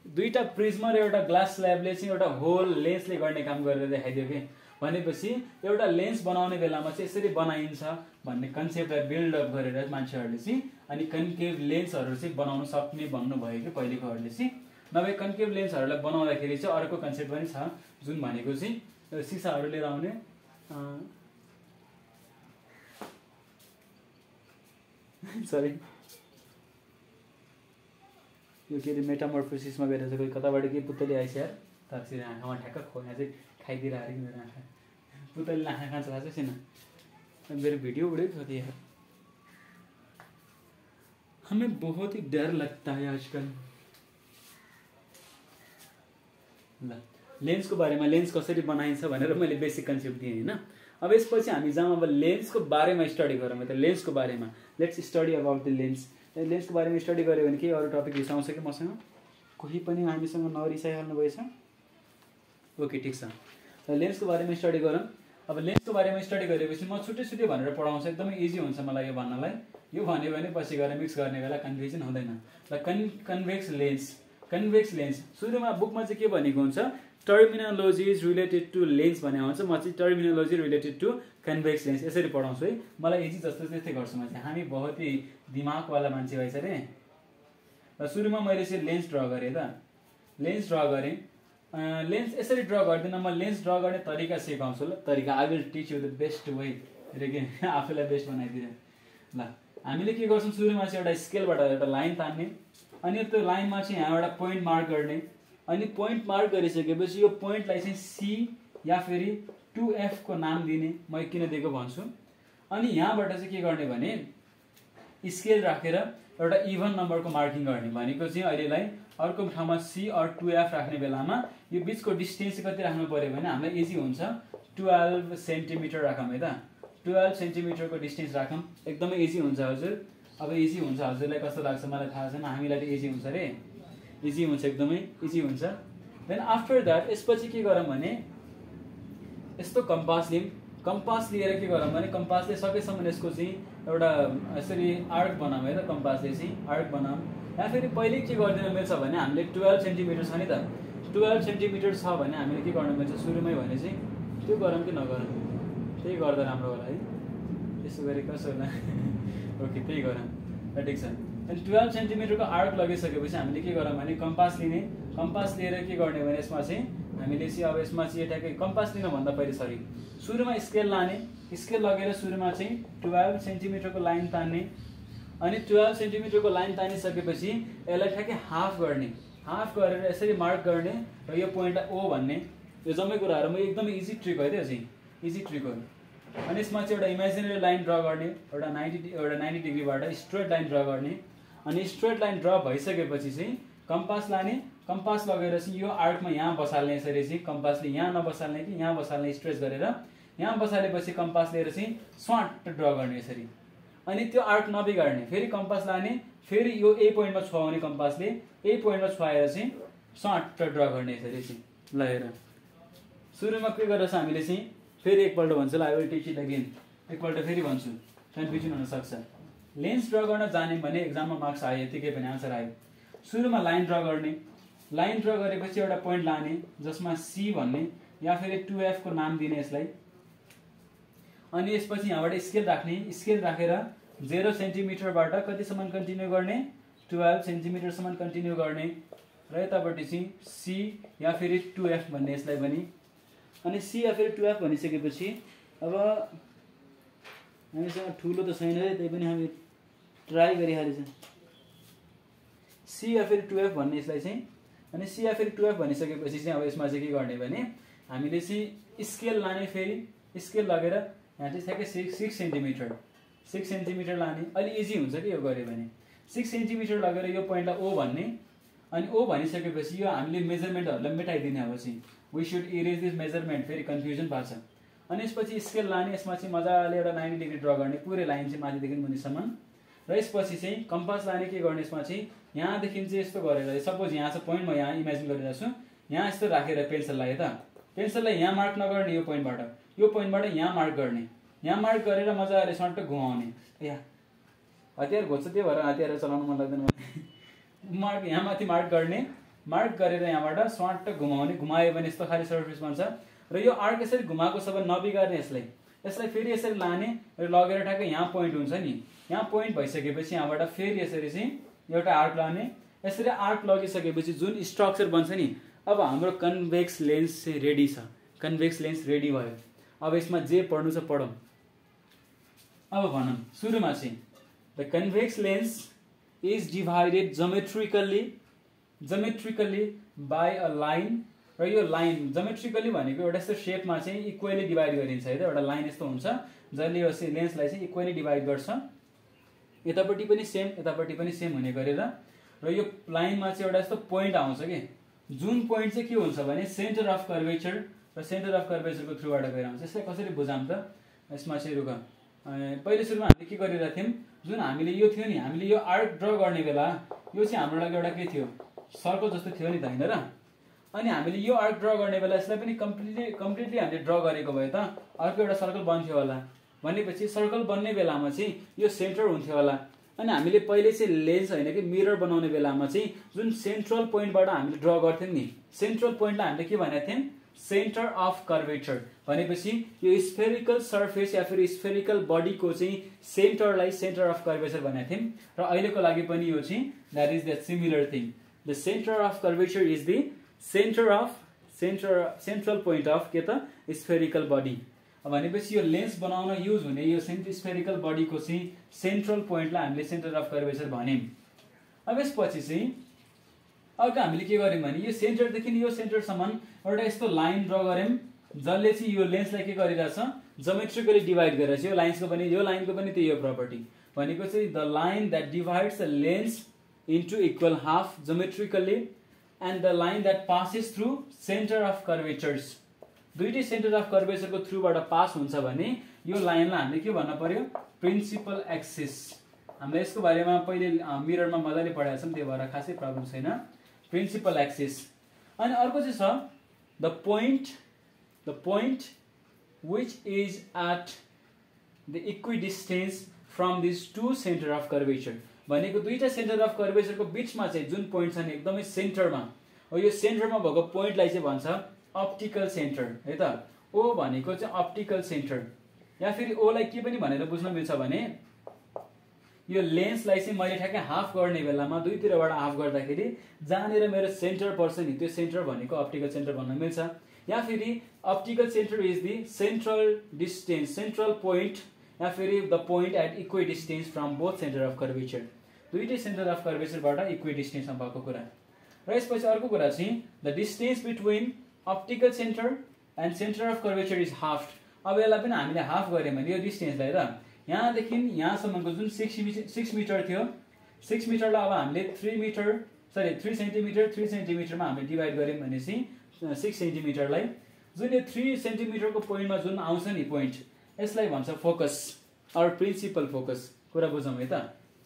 दुईटा प्रिज्म र एउटा ग्लास स्ल्याबले चाहिँ एउटा होल लेन्सले गर्ने काम गरेर देखाइदियो कि भनेपछि एउटा लेन्स बनाउने बेलामा चाहिँ यसरी बनाइन्छ भन्ने कन्सेप्टलाई बिल्डअप गरेर मान्छेहरूले चाहिँ अनि कन्केभ लेन्सहरू चाहिँ बनाउन सक्ने भन्नुभयो कि पहिलेकोहरूले चाहिँ। नभए कन्केभ लेन्सहरूलाई बनाउँदाखेरि चाहिँ अर्को कन्सेप्ट पनि छ, जुन भनेको चाहिँ सिसाहरू लिएर आउने सरी यो के अरे मेटामर्फोसिसमा गएर चाहिँ कोही कताबाट के पुतली आइस यार, तारसिर आँखामा ठ्याक्क खोया चाहिँ खाइदिएर आएर कि मेरो आँखा पुतलीले आँखा खान्छ थाहा छैन, मेरे वीडियो उड़े होती है। हमें बहुत ही डर लगता है आजकल। ल लेन्सको बारेमा, लेन्स कसरी बनाइन्छ भनेर मैले बेसिक कन्सेप्ट दिएँ होइन। अब यसपछि हामी जाउँ अब लेन्सको बारेमा स्टडी गरौँ। त लेन्सको बारेमा let's study about the lens. लेन्सको बारेमा स्टडी गऱ्यो भने केही अरू टपिक रिसाउँछ कि मसँग? कोही पनि हामीसँग नरिसाइहाल्नु भएछ? ओके ठिक छ। लेन्सको बारेमा स्टडी गरौँ। अब लेन्सको बारेमा स्टडी गरेपछि म छुट्टै छुट्टै भनेर पढाउँछु, एकदमै इजी हुन्छ मलाई यो भन्नलाई। यो भन्यो भने पछि गएर मिक्स गर्ने बेला कन्फ्युजन हुँदैन। ल कन्भेक्स लेन्स, कन्भेक्स लेन्स सुरुमा बुकमा चाहिँ के भनेको हुन्छ, terminology is related to lens भने हुन्छ। म चाहिँ terminology related to convex lens यसरी पढाउँछु है। मलाई इजी जस्तो त्यस्तै गर्छु म चाहिँ। हामी बहुत ही दिमागवाला मान्छे भएछ रे। र सुरुमा मैले चाहिँ लेन्स ड्र गरेँ त, लेन्स ड्र गरेँ। लेन्स यसरी ड्र गर्दिनँ म, लेन्स ड्र गर्ने तरिका सिकाउँछु। ल तरिका I will teach you the best way रे के आफूलाई बेस्ट बनाइदिएर। ल हामीले के गर्छौँ, सुरुमा चाहिँ एउटा स्केलबाट एउटा लाइन तान्ने, अनि त्यो लाइनमा चाहिँ यहाँबाट पोइन्ट मार्क गर्ने, अनि पोइन्ट मार्क गरिसकेपछि यो पोइन्टलाई चाहिँ सी या फेरि 2F को नाम दिने। म किन दिएको भन्छु। अनि यहाँबाट चाहिँ के गर्ने भने स्केल राखेर एउटा इभन नम्बरको मार्किङ गर्ने भनेको चाहिँ अहिलेलाई अर्को ठाउँमा C और 2F राख्ने बेलामा यो बिचको डिस्टेन्स कति राख्नु पर्यो भने हामीलाई इजी हुन्छ। 12 सेन्टिमिटर राखौँ है त, 12 सेन्टिमिटरको डिस्टेन्स राखौँ, एकदमै इजी हुन्छ हजुर। अब इजी हुन्छ, हजुरलाई कस्तो लाग्छ मलाई थाहा छैन, हामीलाई त इजी हुन्छ रे, इजी हुन्छ, एकदमै इजी हुन्छ। देन आफ्टर द्याट यसपछि के गरौँ भने यस्तो कम्पास लिउँ। कम्पास लिएर के गरौँ भने कम्पासले सकेसम्म यसको चाहिँ एउटा यसरी आर्क बनाऊँ है त, कम्पासले चाहिँ आर्क बनाऊँ। या फेरि पहिले के गरिदिनु मिल्छ भने हामीले 12 सेन्टिमिटर छ नि त, 12 सेन्टिमिटर छ भने हामीले के गर्नु मिल्छ सुरुमै भने चाहिँ त्यो गरौँ कि नगरौँ, त्यही गर्दा राम्रो होला है। त्यसो गरे कसो होला ओके त्यही गरौँ, ठिक छ। अनि 12 सेन्टिमिटरको आर्क लगिसकेपछि हामीले के गरौँ भने कम्पास लिने। कम्पास लिएर के गर्ने भने यसमा चाहिँ हामीले चाहिँ अब यसमा चाहिँ ठ्याक्कै कम्पास लिनुभन्दा पहिले सरी सुरुमा स्केल लाने, स्केल लगेर सुरुमा चाहिँ 12 सेन्टिमिटरको लाइन तान्ने, अनि 12 सेन्टिमिटरको लाइन तानिसकेपछि यसलाई ठ्याक्कै हाफ गर्ने, हाफ गरेर यसरी मार्क गर्ने र यो पोइन्टलाई O भन्ने। यो जम्मै कुराहरू म एकदमै इजी ट्रिक हो त्यो चाहिँ, इजी ट्रिक हो। अनि यसमा चाहिँ एउटा इमेजिनेरी लाइन ड्र गर्ने, एउटा 90 डिग्रीबाट स्ट्रेट लाइन ड्र गर्ने। अनि स्ट्रेट लाइन ड्र भइसकेपछि चाहिँ कम्पास लाने, कम्पास लगेर चाहिँ यो आर्कमा यहाँ बसाल्ने। यसरी चाहिँ कम्पासले यहाँ नबसाल्ने कि यहाँ बसाल्ने, स्ट्रेच गरेर यहाँ बसालेपछि कम्पास लिएर चाहिँ स्वाट ड्र गर्ने यसरी। अनि त्यो आर्क नबिगाड्ने, फेरि कम्पास लाने, फेरि यो ए पोइन्टमा छुवाउने कम्पासले, ए पोइन्टमा छुवाएर चाहिँ स्वाट ड्र गर्ने यसरी चाहिँ। ल हेर सुरुमा के गरेर हामीले चाहिँ फेरि एकपल्ट भन्छु, ल I will teach it again, एकपल्ट फेरि भन्छु, कन्फ्युजन हुनसक्छ। लेन्स ड्र गर्न जाने भने एक्जाममा मार्क्स आयो, यतिकै पनि आन्सर आयो। सुरुमा लाइन ड्र गर्ने, लाइन ड्र गरेपछि एउटा पोइन्ट लाने जसमा C भन्ने या फेरि 2F को नाम दिने यसलाई। अनि यसपछि यहाँबाट स्केल राख्ने, स्केल राखेर 0 सेन्टिमिटरबाट कतिसम्म कन्टिन्यू गर्ने, 12 सेन्टिमिटरसम्म कन्टिन्यू गर्ने र यतापट्टि चाहिँ C या फेरि 2F भन्ने यसलाई पनि। अनि C या फेरि 2F भनिसकेपछि अब हामीसँग ठुलो त छैन है, त्यही पनि हामी ट्राई गरिहालेछौँ। सी या फेरि 2f भन्ने यसलाई चाहिँ अनि सी या फेरि 2f भनिसकेपछि चाहिँ अब यसमा चाहिँ के गर्ने भने हामीले चाहिँ स्केल लाने, फेरि स्केल लगेर यहाँ चाहिँ ठ्याक्कै 6 सेन्टिमिटर 6 सेन्टिमिटर लाने। अलि इजी हुन्छ कि यो गऱ्यो भने 6 सेन्टिमिटर लगेर यो पोइन्टलाई ओ भन्ने अनि ओ भनिसकेपछि यो हामीले मेजरमेन्टहरूलाई मेटाइदिने। अब चाहिँ we should erase this measurement, फेरि कन्फ्युजन पार्छ। अनि यसपछि स्केल लाने, यसमा चाहिँ मजाले एउटा 90 डिग्री ड्र गर्ने, पुरै लाइन चाहिँ माथिदेखि मुनिसम्म। र यसपछि चाहिँ कम्पास लाने, के गर्ने यसमा चाहिँ यहाँदेखि चाहिँ यस्तो गरेर, सपोज यहाँ छ पोइन्ट, म यहाँ इमेजिन गरिरहेको छु, यहाँ यस्तो राखेर पेन्सिललाई त पेन्सिललाई यहाँ मार्क नगर्ने, यो पोइन्टबाट यहाँ मार्क गर्ने, यहाँ मार्क गरेर मजाले सट्ट घुमाउने। या हतियार घोज्छ, त्यही भएर हतियार चलाउनु मन लाग्दैन मलाई। मार्क यहाँ माथि मार्क गर्ने, मार्क गरेर यहाँबाट सट्ट घुमाउने, घुमायो भने यस्तो खाली सर्फेस बन्छ। र यो आर्क यसरी घुमाएको छ भने नबिगार्ने, यसलाई फेरि यसरी लाने र लगेर ठ्याक्कै यहाँ पोइन्ट हुन्छ नि, यहाँ पोइन्ट भइसकेपछि यहाँबाट फेरि यसरी चाहिँ एउटा आर्क लाने। यसरी आर्क लगिसकेपछि जुन स्ट्रक्चर बन्छ नि, अब हाम्रो कन्भेक्स लेन्स चाहिँ रेडी छ, कन्भेक्स लेन्स रेडी भयो। अब यसमा जे पढ्नु छ पढौँ। अब भनौँ सुरुमा चाहिँ the convex lens is divided geometrically by a line. र यो लाइन जोमेट्रिकली भनेको एउटा यस्तो सेपमा चाहिँ इक्वली डिभाइड गरिन्छ है त। एउटा लाइन यस्तो हुन्छ जसले यो लेन्सलाई चाहिँ इक्वली डिभाइड गर्छ, यतापट्टि पनि सेम यतापट्टि पनि सेम हुने गरेर। र यो लाइनमा चाहिँ एउटा यस्तो पोइन्ट आउँछ कि जुन पोइन्ट चाहिँ के हुन्छ भने सेन्टर अफ कर्वेचर, र सेन्टर अफ कर्वेचरको थ्रुबाट गएर आउँछ। यसलाई कसरी बुझाउँ त? यसमा चाहिँ रुक, पहिले सुरुमा हामीले के गरिरहेको थियौँ, जुन हामीले यो थियो नि, हामीले यो आर्क ड्र गर्ने बेला यो चाहिँ हाम्रो लागि एउटा के थियो, सर्कल जस्तो थियो नि त, होइन र? अनि हामीले यो आर्क ड्र गर्ने बेला यसलाई पनि कम्प्लिटली हामीले ड्र गरेको भए त अर्को एउटा सर्कल बन्थ्यो होला। भनेपछि सर्कल बन्ने बेलामा चाहिँ यो सेन्टर हुन्थ्यो होला। अनि हामीले पहिले चाहिँ लेन्स होइन कि मिरर बनाउने बेलामा चाहिँ जुन सेन्ट्रल पोइन्टबाट हामीले ड्र गर्थ्यौँ नि, सेन्ट्रल पोइन्टलाई हामीले के भनेको थियौँ, सेन्टर अफ कर्वेचर। भनेपछि यो स्फेरिकल सर्फेस या फिर स्फेरिकल बडीको चाहिँ सेन्टरलाई सेन्टर अफ कर्वेचर भनेको थियौँ। र अहिलेको लागि पनि यो चाहिँ that is the similar thing. The centre of curvature is the central point of के त स्फेरिकल बडी। भनेपछि यो लेन्स बनाउन युज हुने यो स्फेरिकल बडीको चाहिँ सेन्ट्रल पोइन्टलाई हामीले सेन्टर अफ कर्वेचर भन्यौँ। अब यसपछि चाहिँ अर्को हामीले के गर्यौँ भने यो सेन्टरदेखि यो सेन्टरसम्म एउटा यस्तो लाइन ड्र गर्यौँ जसले चाहिँ यो लेन्सलाई के गरिरहेछ, जोमेट्रिकली डिभाइड गरेर चाहिँ यो लाइनको पनि त्यही हो प्रपर्टी। भनेको चाहिँ the line that divides the lens into equal half geometrically and the line that passes through centre of curvatures. दुईटै सेन्टर अफ कर्वेचरको थ्रुबाट पास हुन्छ भने यो लाइनलाई हामीले के भन्न पर्यो, प्रिन्सिपल एक्सिस। हामीले यसको बारेमा पहिले मिररमा मजाले पढाएको छौँ, त्यही भएर खासै प्रब्लम छैन, प्रिन्सिपल एक्सिस। अनि अर्को चाहिँ छ the point which is at the equidistance from this to centre of curvature. भनेको दुईटा सेन्टर अफ कर्वेचरको बिचमा चाहिँ जुन पोइन्ट छ नि एकदमै सेन्टरमा, हो यो सेन्टरमा भएको पोइन्टलाई चाहिँ भन्छ अप्टिकल सेन्टर है त। ओ भनेको चाहिँ अप्टिकल सेन्टर, या फेरि ओलाई के पनि भनेर बुझ्न मिल्छ भने यो लेन्सलाई चाहिँ मैले ठ्याक्कै हाफ गर्ने बेलामा दुईतिरबाट हाफ गर्दाखेरि जहाँनिर मेरो सेन्टर पर्छ नि त्यो सेन्टर भनेको अप्टिकल सेन्टर भन्न मिल्छ। या फेरि optical centre is the central point या फेरि the point at equal distance from both centre of curvature. दुईटै सेन्टर अफ कर्वेचरबाट इक्वल डिस्टेन्समा भएको कुरा। र यसपछि अर्को कुरा चाहिँ the distance between optical centre and centre of curvature is half. अब यसलाई पनि हामीले हाफ गऱ्यौँ भने यो डिस्टेन्सलाई र यहाँदेखि यहाँसम्मको जुन 6 मिटर थियो, 6 मिटरलाई अब हामीले 3 सेन्टिमिटरमा हामीले डिभाइड गऱ्यौँ भनेपछि 6 सेन्टिमिटरलाई जुन यो 3 सेन्टिमिटरको पोइन्टमा जुन आउँछ नि पोइन्ट, यसलाई भन्छ फोकस अर प्रिन्सिपल फोकस। कुरा बुझौँ है त।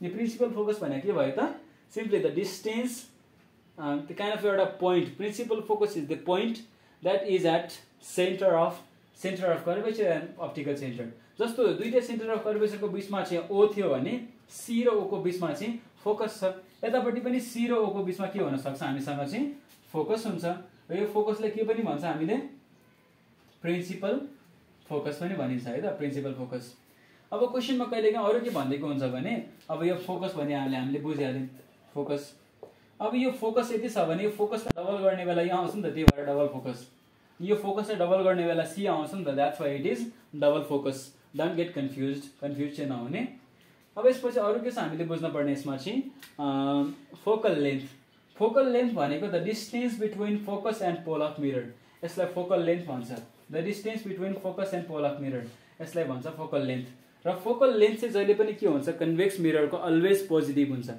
यो प्रिन्सिपल फोकस भनेको के भयो त, simply the distance the kind of एउटा point. Principal focus is the point that is at center of curvature and optical center. जस्तो दुईटा सेन्टर अफ कर्वेचरको बिचमा चाहिँ O थियो भने C र O को बिचमा चाहिँ फोकस छ। यतापट्टि पनि C र O को बिचमा के हुन सक्छ, हामीसँग चाहिँ फोकस हुन्छ। र यो फोकसले के पनि भन्छ हामीले, प्रिन्सिपल फोकस पनि भनिन्छ है त, प्रिन्सिपल फोकस। अब क्वेसनमा कहिलेकाहीँ अरू के भनिदिएको हुन्छ भने, अब यो फोकस भनिहाल्यो हामीले, बुझिहाल्यौँ फोकस। अब यो फोकस यति छ भने यो फोकसलाई डबल गर्ने बेला यहाँ आउँछ नि त, त्यही भएर डबल फोकस। यो फोकसलाई डबल गर्ने बेला सी आउँछ नि त, that's why it is double focus. Don't get confuse चाहिँ नहुने। अब यसपछि अरु के छ हामीले बुझ्न पर्ने यसमा चाहिँ फोकल लेन्थ। फोकल लेन्थ भनेको the distance between focus and pole of mirror, यसलाई फोकल लेन्थ भन्छ। The distance between focus and pole of mirror, यसलाई भन्छ फोकल लेन्थ। र फोकल लेन्थ चाहिँ जहिले पनि के हुन्छ, कन्भेक्स मिररको अलवेज पोजिटिभ हुन्छ।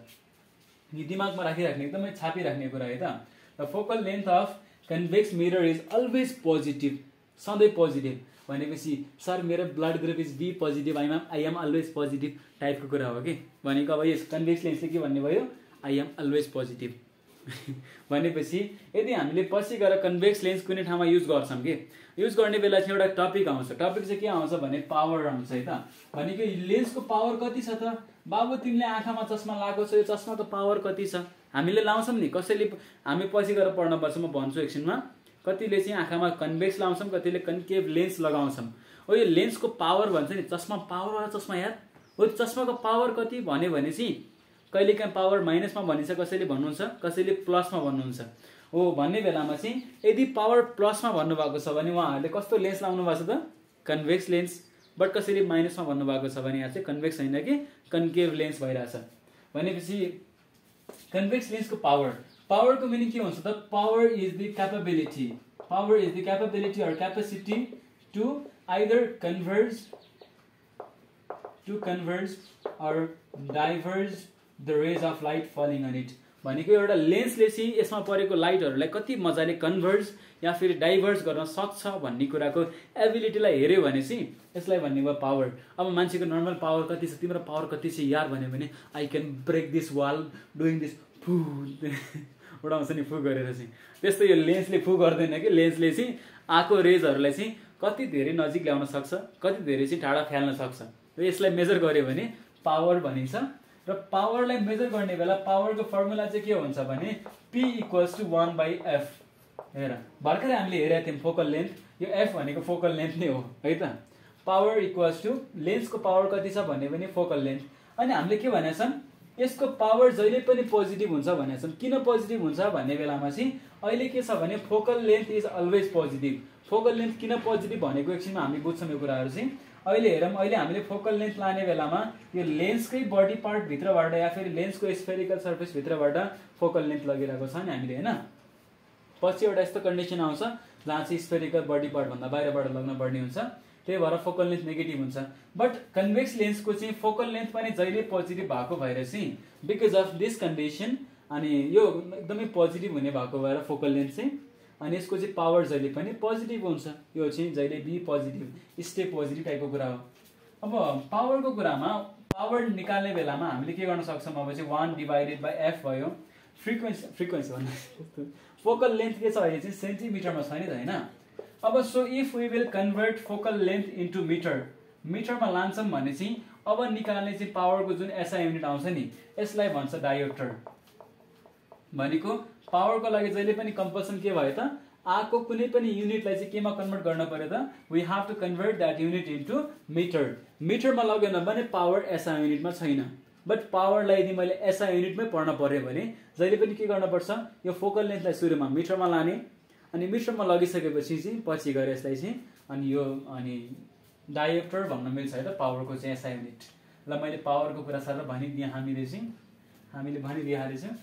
यो दिमागमा राखिराख्ने, एकदमै छापिराख्ने कुरा है त। The focal length of convex mirror is always positive, सधैँ पोजिटिभ। भनेपछि सर मेरो blood group is B positive, I am always positive टाइपको कुरा हो कि। भनेको अब यस कन्भेक्स लेन्सले के भन्ने भयो, आई एम अलवेज पोजिटिभ। भनेपछि यदि हामीले पछि गएर कन्भेक्स लेन्स कुनै ठाउँमा युज गर्छौँ कि युज गर्ने बेला चाहिँ एउटा टपिक आउँछ। टपिक चाहिँ के आउँछ भने पावर आउँछ है त। भनेको लेन्सको पावर कति छ त, बाबु तिमीले आँखामा चस्मा लगाएको छ, यो चस्मा त पावर कति छ हामीले लाउँछौँ नि। कसैले हामी पछि गएर पढ्नुपर्छ, म भन्छु एकछिनमा। कतिले चाहिँ आँखामा कन्भेक्स लाउँछौँ, कतिले कन्केभ लेन्स लगाउँछौँ। हो यो लेन्सको पावर भन्छ नि, चस्मा पावरवाला चस्मा यार हो। चस्माको पावर कति भन्यो भने चाहिँ कहिलेकाहीँ पावर माइनसमा भनिन्छ, कसैले भन्नुहुन्छ, कसैले प्लसमा भन्नुहुन्छ। हो भन्ने बेलामा चाहिँ यदि पावर प्लसमा भन्नुभएको छ भने उहाँहरूले कस्तो लेन्स लाउनु भएको छ त, कन्भेक्स लेन्स। बट कसैले माइनसमा भन्नुभएको छ भने यहाँ चाहिँ कन्भेक्स होइन कि कन्केभ लेन्स भइरहेछ। भनेपछि कन्भेक्स लेन्सको पावर, पावरको मिनिङ के हुन्छ त, power is the capability, power is the capability or capacity to either converge or diverge the rays of light falling on it. भनेको एउटा लेन्सले चाहिँ यसमा परेको लाइटहरूलाई कति मजाले कन्भर्ज या फेरि डाइभर्ज गर्न सक्छ भन्ने कुराको एबिलिटीलाई हेऱ्यो भने चाहिँ यसलाई भन्ने भयो पावर। अब मान्छेको नर्मल पावर कति छ, तिम्रो पावर कति छ यार भन्यो भने I can break this wall doing this फु उडाउँछ नि फु गरेर चाहिँ। त्यस्तो यो लेन्सले फु गर्दैन कि, लेन्सले चाहिँ आएको रेजहरूलाई चाहिँ कति धेरै नजिक ल्याउन सक्छ, कति धेरै चाहिँ टाढा फ्याल्न सक्छ। र यसलाई मेजर गर्यो भने पावर भनिन्छ। र पावरलाई मेजर गर्ने बेला पावरको फर्मुला चाहिँ के हुन्छ भने P = 1/f। हेर भर्खरै हामीले हेरेका थियौँ फोकल लेन्थ, यो f भनेको फोकल लेन्थ नै हो है त। पावर इक्वल्स टु लेन्सको पावर कति छ भन्ने पनि फोकल लेन्थ। अनि हामीले के भनेका छौँ, यसको पावर जहिले पनि पोजिटिभ हुन्छ भनेका छौँ। किन पोजिटिभ हुन्छ भन्ने बेलामा चाहिँ अहिले के छ भने focal length is always positive. Focal length किन पोजिटिभ भनेको एकछिनमा हामी बुझ्छौँ यो कुराहरू चाहिँ। अहिले हेरौँ, अहिले हामीले फोकल लेन्थ लाने बेलामा यो लेन्सकै बडी पार्ट भित्रबाट या फेरि लेन्सको स्फेरिकल सर्फेस भित्रबाट फोकल लेन्थ लगिरहेको छ नि हामीले हैन। पछि एउटा यस्तो कन्डिसन आउँछ जहाँ चाहिँ स्फेरिकल बडी पार्ट भन्दा बाहिरबाट लग्न पर्ने हुन्छ, त्यही भएर फोकल लेन्थ नेगेटिभ हुन्छ। बट कन्भेक्स लेन्सको चाहिँ फोकल लेन्थ पनि जहिले पोजिटिभ भएको भएर चाहिँ बिकज अफ दिस कन्डिसन, अनि यो एकदमै पोजिटिभ हुने भएको भएर फोकल लेन्थ चाहिँ, अनि यसको चाहिँ पावर जहिले पनि पोजिटिभ हुन्छ। यो चाहिँ जहिले बी पोजिटिभ, स्टे पोजिटिभ टाइपको कुरा हो। अब पावरको कुरामा पावर निकाल्ने बेलामा हामीले के गर्न सक्छौँ, अब चाहिँ 1/f भयो। फ्रिक्वेन्सी भन्नु फोकल लेन्थ के छ अहिले चाहिँ सेन्टिमिटरमा छ नि त हैन। अब so if we will convert focal length into metre, मिटरमा लान्छौँ भने चाहिँ अब निकाल्ने चाहिँ पावरको जुन एसआई युनिट आउँछ नि यसलाई भन्छ डायोप्टर। भनेको पावरको लागि जहिले पनि कम्पल्सन के भयो त, आको कुनै पनि युनिटलाई चाहिँ केमा कन्भर्ट गर्न पर्यो त, we have to convert that unit into metre. मिटरमा लगेन भने पावर एसआई युनिटमा छैन। बट पावरलाई यदि मैले एसआई युनिटमै पढ्न पर्यो भने जहिले पनि के गर्नुपर्छ, यो फोकल लेन्थलाई सुरुमा मिटरमा लाने, अनि मिटरमा लगिसकेपछि चाहिँ पछि गएर यसलाई चाहिँ अनि यो अनि डायोप्टर भन्न मिल्छ है त पावरको चाहिँ एसआई युनिट। ल मैले पावरको कुरा सर भनिदिएँ, हामीले भनिदिएको छौँ।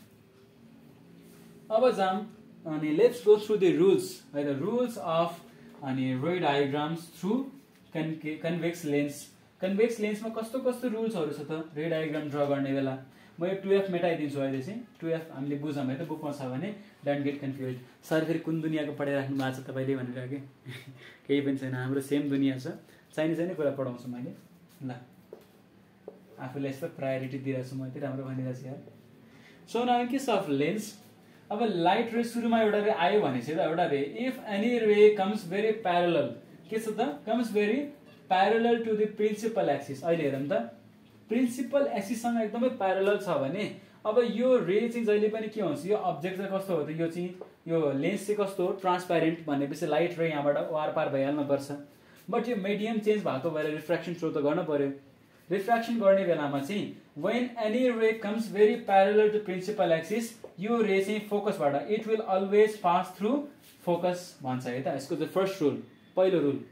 अब जाम अनि let's go through the rules है त, रुल्स अफ अनि ray diagrams through convex lens. Convex लेन्समा कस्तो कस्तो रुल्सहरू छ त रे डायग्राम ड्र गर्ने बेला। म यो 2f मेटाइदिन्छु अहिले चाहिँ। 2f हामीले बुझौँ है त, बुकमा छ भने डोन्ट गेट कन्फ्युज। सर फेरि कुन दुनियाँको पढाइराख्नु भएको छ तपाईँले भनेर कि केही पनि छैन, हाम्रो सेम दुनियाँ छ, चाहिने कुरा पढाउँछु मैले। ल आफूलाई यस्तो प्रायोरिटी दिइरहेको छु, म यति राम्रो भनिरहेको छु यार। So now in case of lens, अब लाइट रे सुरुमा एउटा रे आयो भनेपछि त एउटा ray, if any ray comes very parallel, के छ त, comes very parallel to the principal axis. अहिले हेरौँ त, प्रिन्सिपल एक्सिससँग एकदमै प्यारलल छ भने अब यो रे चाहिँ जहिले पनि के हुन्छ, यो अब्जेक्ट चाहिँ कस्तो हो त, यो चाहिँ यो लेन्स चाहिँ कस्तो हो, ट्रान्सप्यारेन्ट भनेपछि लाइट रे यहाँबाट वार पार भइहाल्नु पर्छ। बट यो मिडियम चेन्ज भएको भएर रिफ्र्याक्सन थ्रो त गर्न पर्यो। रिफ्र्याक्सन गर्ने बेलामा चाहिँ when any ray comes very parallel to principal axis, यो रे चाहिँ फोकसबाट it will always pass through focus भन्छ है त। यसको चाहिँ फर्स्ट रुल, पहिलो रुल।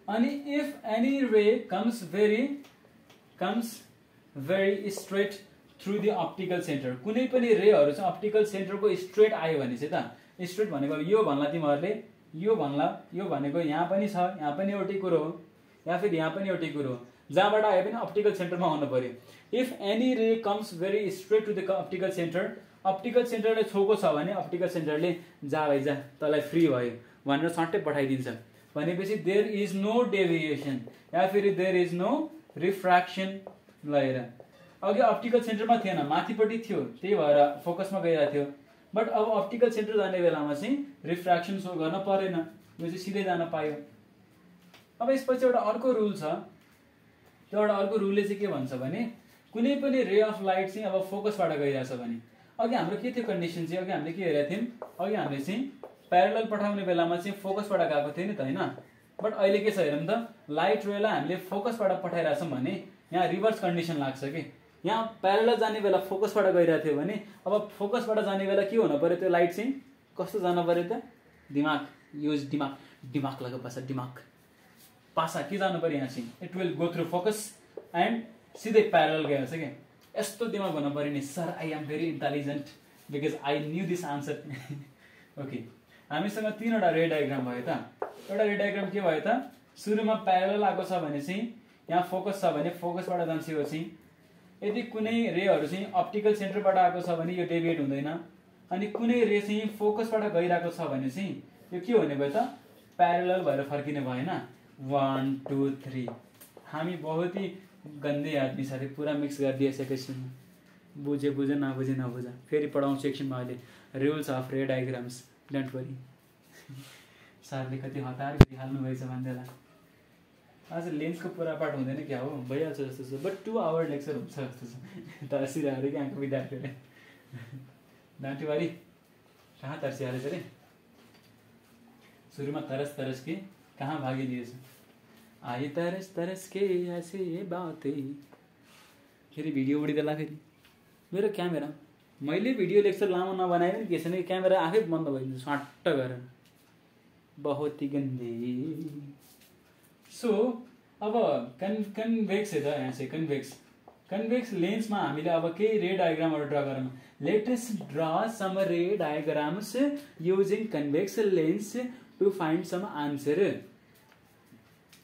अनि if any ray comes very comes very straight through the optical centre, कुनै पनि रेहरू चाहिँ अप्टिकल सेन्टरको स्ट्रेट आयो भने चाहिँ त स्ट्रेट भनेको यो भन्ला तिमीहरूले, यो भन्ला, यो भनेको यहाँ पनि छ, यहाँ पनि एउटै कुरो हो, या फिर यहाँ पनि एउटै कुरो हो, जहाँबाट आए पनि अप्टिकल सेन्टरमा आउनु पर्यो। If any ray comes very straight to the optical centre, optical सेन्टरले छोको छ भने अप्टिकल सेन्टरले जा भाइ जा तँलाई फ्री भयो भनेर सट्टै पठाइदिन्छ। भनेपछि देयर इज नो डेभिएसन या फिर देयर इज नो रिफ्र्याक्सन। ल हेर, अघि अप्टिकल सेन्टरमा थिएन, माथिपट्टि थियो, त्यही भएर फोकसमा गइरहेको थियो। बट अब अप्टिकल सेन्टर जाने बेलामा चाहिँ रिफ्र्याक्सन सो गर्न परेन, यो चाहिँ सिधै जान पायो। अब यसपछि एउटा अर्को रुल छ, त्यो एउटा अर्को रुलले चाहिँ के भन्छ भने कुनै पनि रे अफ लाइट चाहिँ अब फोकसबाट गइरहेछ भने, अघि हाम्रो के थियो कन्डिसन चाहिँ, अघि हामीले के हेरेको थियौँ, अघि हामीले चाहिँ प्यारलल पठाउने बेलामा चाहिँ फोकसबाट गएको थियो नि त, होइन? बट अहिले के छ हेरौँ त, लाइट रेलाई हामीले फोकसबाट पठाइरहेछौँ भने यहाँ रिभर्स कन्डिसन लाग्छ कि यहाँ प्यारलल जाने बेला फोकसबाट गइरहेको थियो भने अब फोकसबाट जाने बेला के हुनु पर्यो, त्यो लाइट चाहिँ कस्तो जानु पर्यो त, दिमाग युज, दिमाग लगा पासा, दिमाग पासा के जानु पर्यो यहाँ चाहिँ, it will go through focus and सिधै प्यारलल गएको छ क्या। यस्तो दिमाग हुनु पर्यो नि, sir I am very intelligent because I knew this answer. Okay, हामीसँग तीनवटा रे डायग्राम भयो त। एउटा रे डायग्राम के भयो त, सुरुमा प्यारलल आएको छ भने चाहिँ यहाँ फोकस छ भने फोकसबाट जान्छ यो चाहिँ। यदि कुनै रेहरू चाहिँ अप्टिकल सेन्टरबाट आएको छ भने यो डेभिएट हुँदैन, अनि कुनै रे चाहिँ फोकसबाट गइरहेको छ भने चाहिँ यो के हुने भयो त, प्यारलल भएर फर्किने भएन। 1 2 3 हामी बहुत ही गन्दे आदमी साथै पुरा मिक्स गरिदिइसकेको छौँ। बुझे बुझे नबुझे नबुझ, फेरि पढाउँछु एकछिनमा अहिले रुल्स अफ रे डायग्राम्स, डोन्ट वरी। सरले कति हतार गरिहाल्नु भएछ भन्दैला, आज लेन्सको पुरा पाठ हुँदैन क्या हो, भइहाल्छ जस्तो छ। बट 2 आवर लेक्चर हुन्छ जस्तो छ। तर्सिरहेको यहाँको विद्यार्थीहरूले डाँटीबारी कहाँ तर्सिहालेछ अरे, सुरुमा तरस तरस के कहाँ भागिदिएछ, आए तरस तरस के ऐसे बातें। फेरि भिडियो उडिँदैला, फेरि मेरो क्यामेरा, मैले भिडियो लेक्चर लामो नबनाए पनि के छैन, क्यामेरा आफै बन्द भइदिन्छ स्वाट्ट गरेर, बहुत ही गन्दे। सो अब कन्भेक्स है त, यहाँ चाहिँ कन्भेक्स लेन्समा हामीले अब केही रे डायग्रामहरू ड्रा गरौँ। Latest draw some ray diagrams using convex lens to find some answer.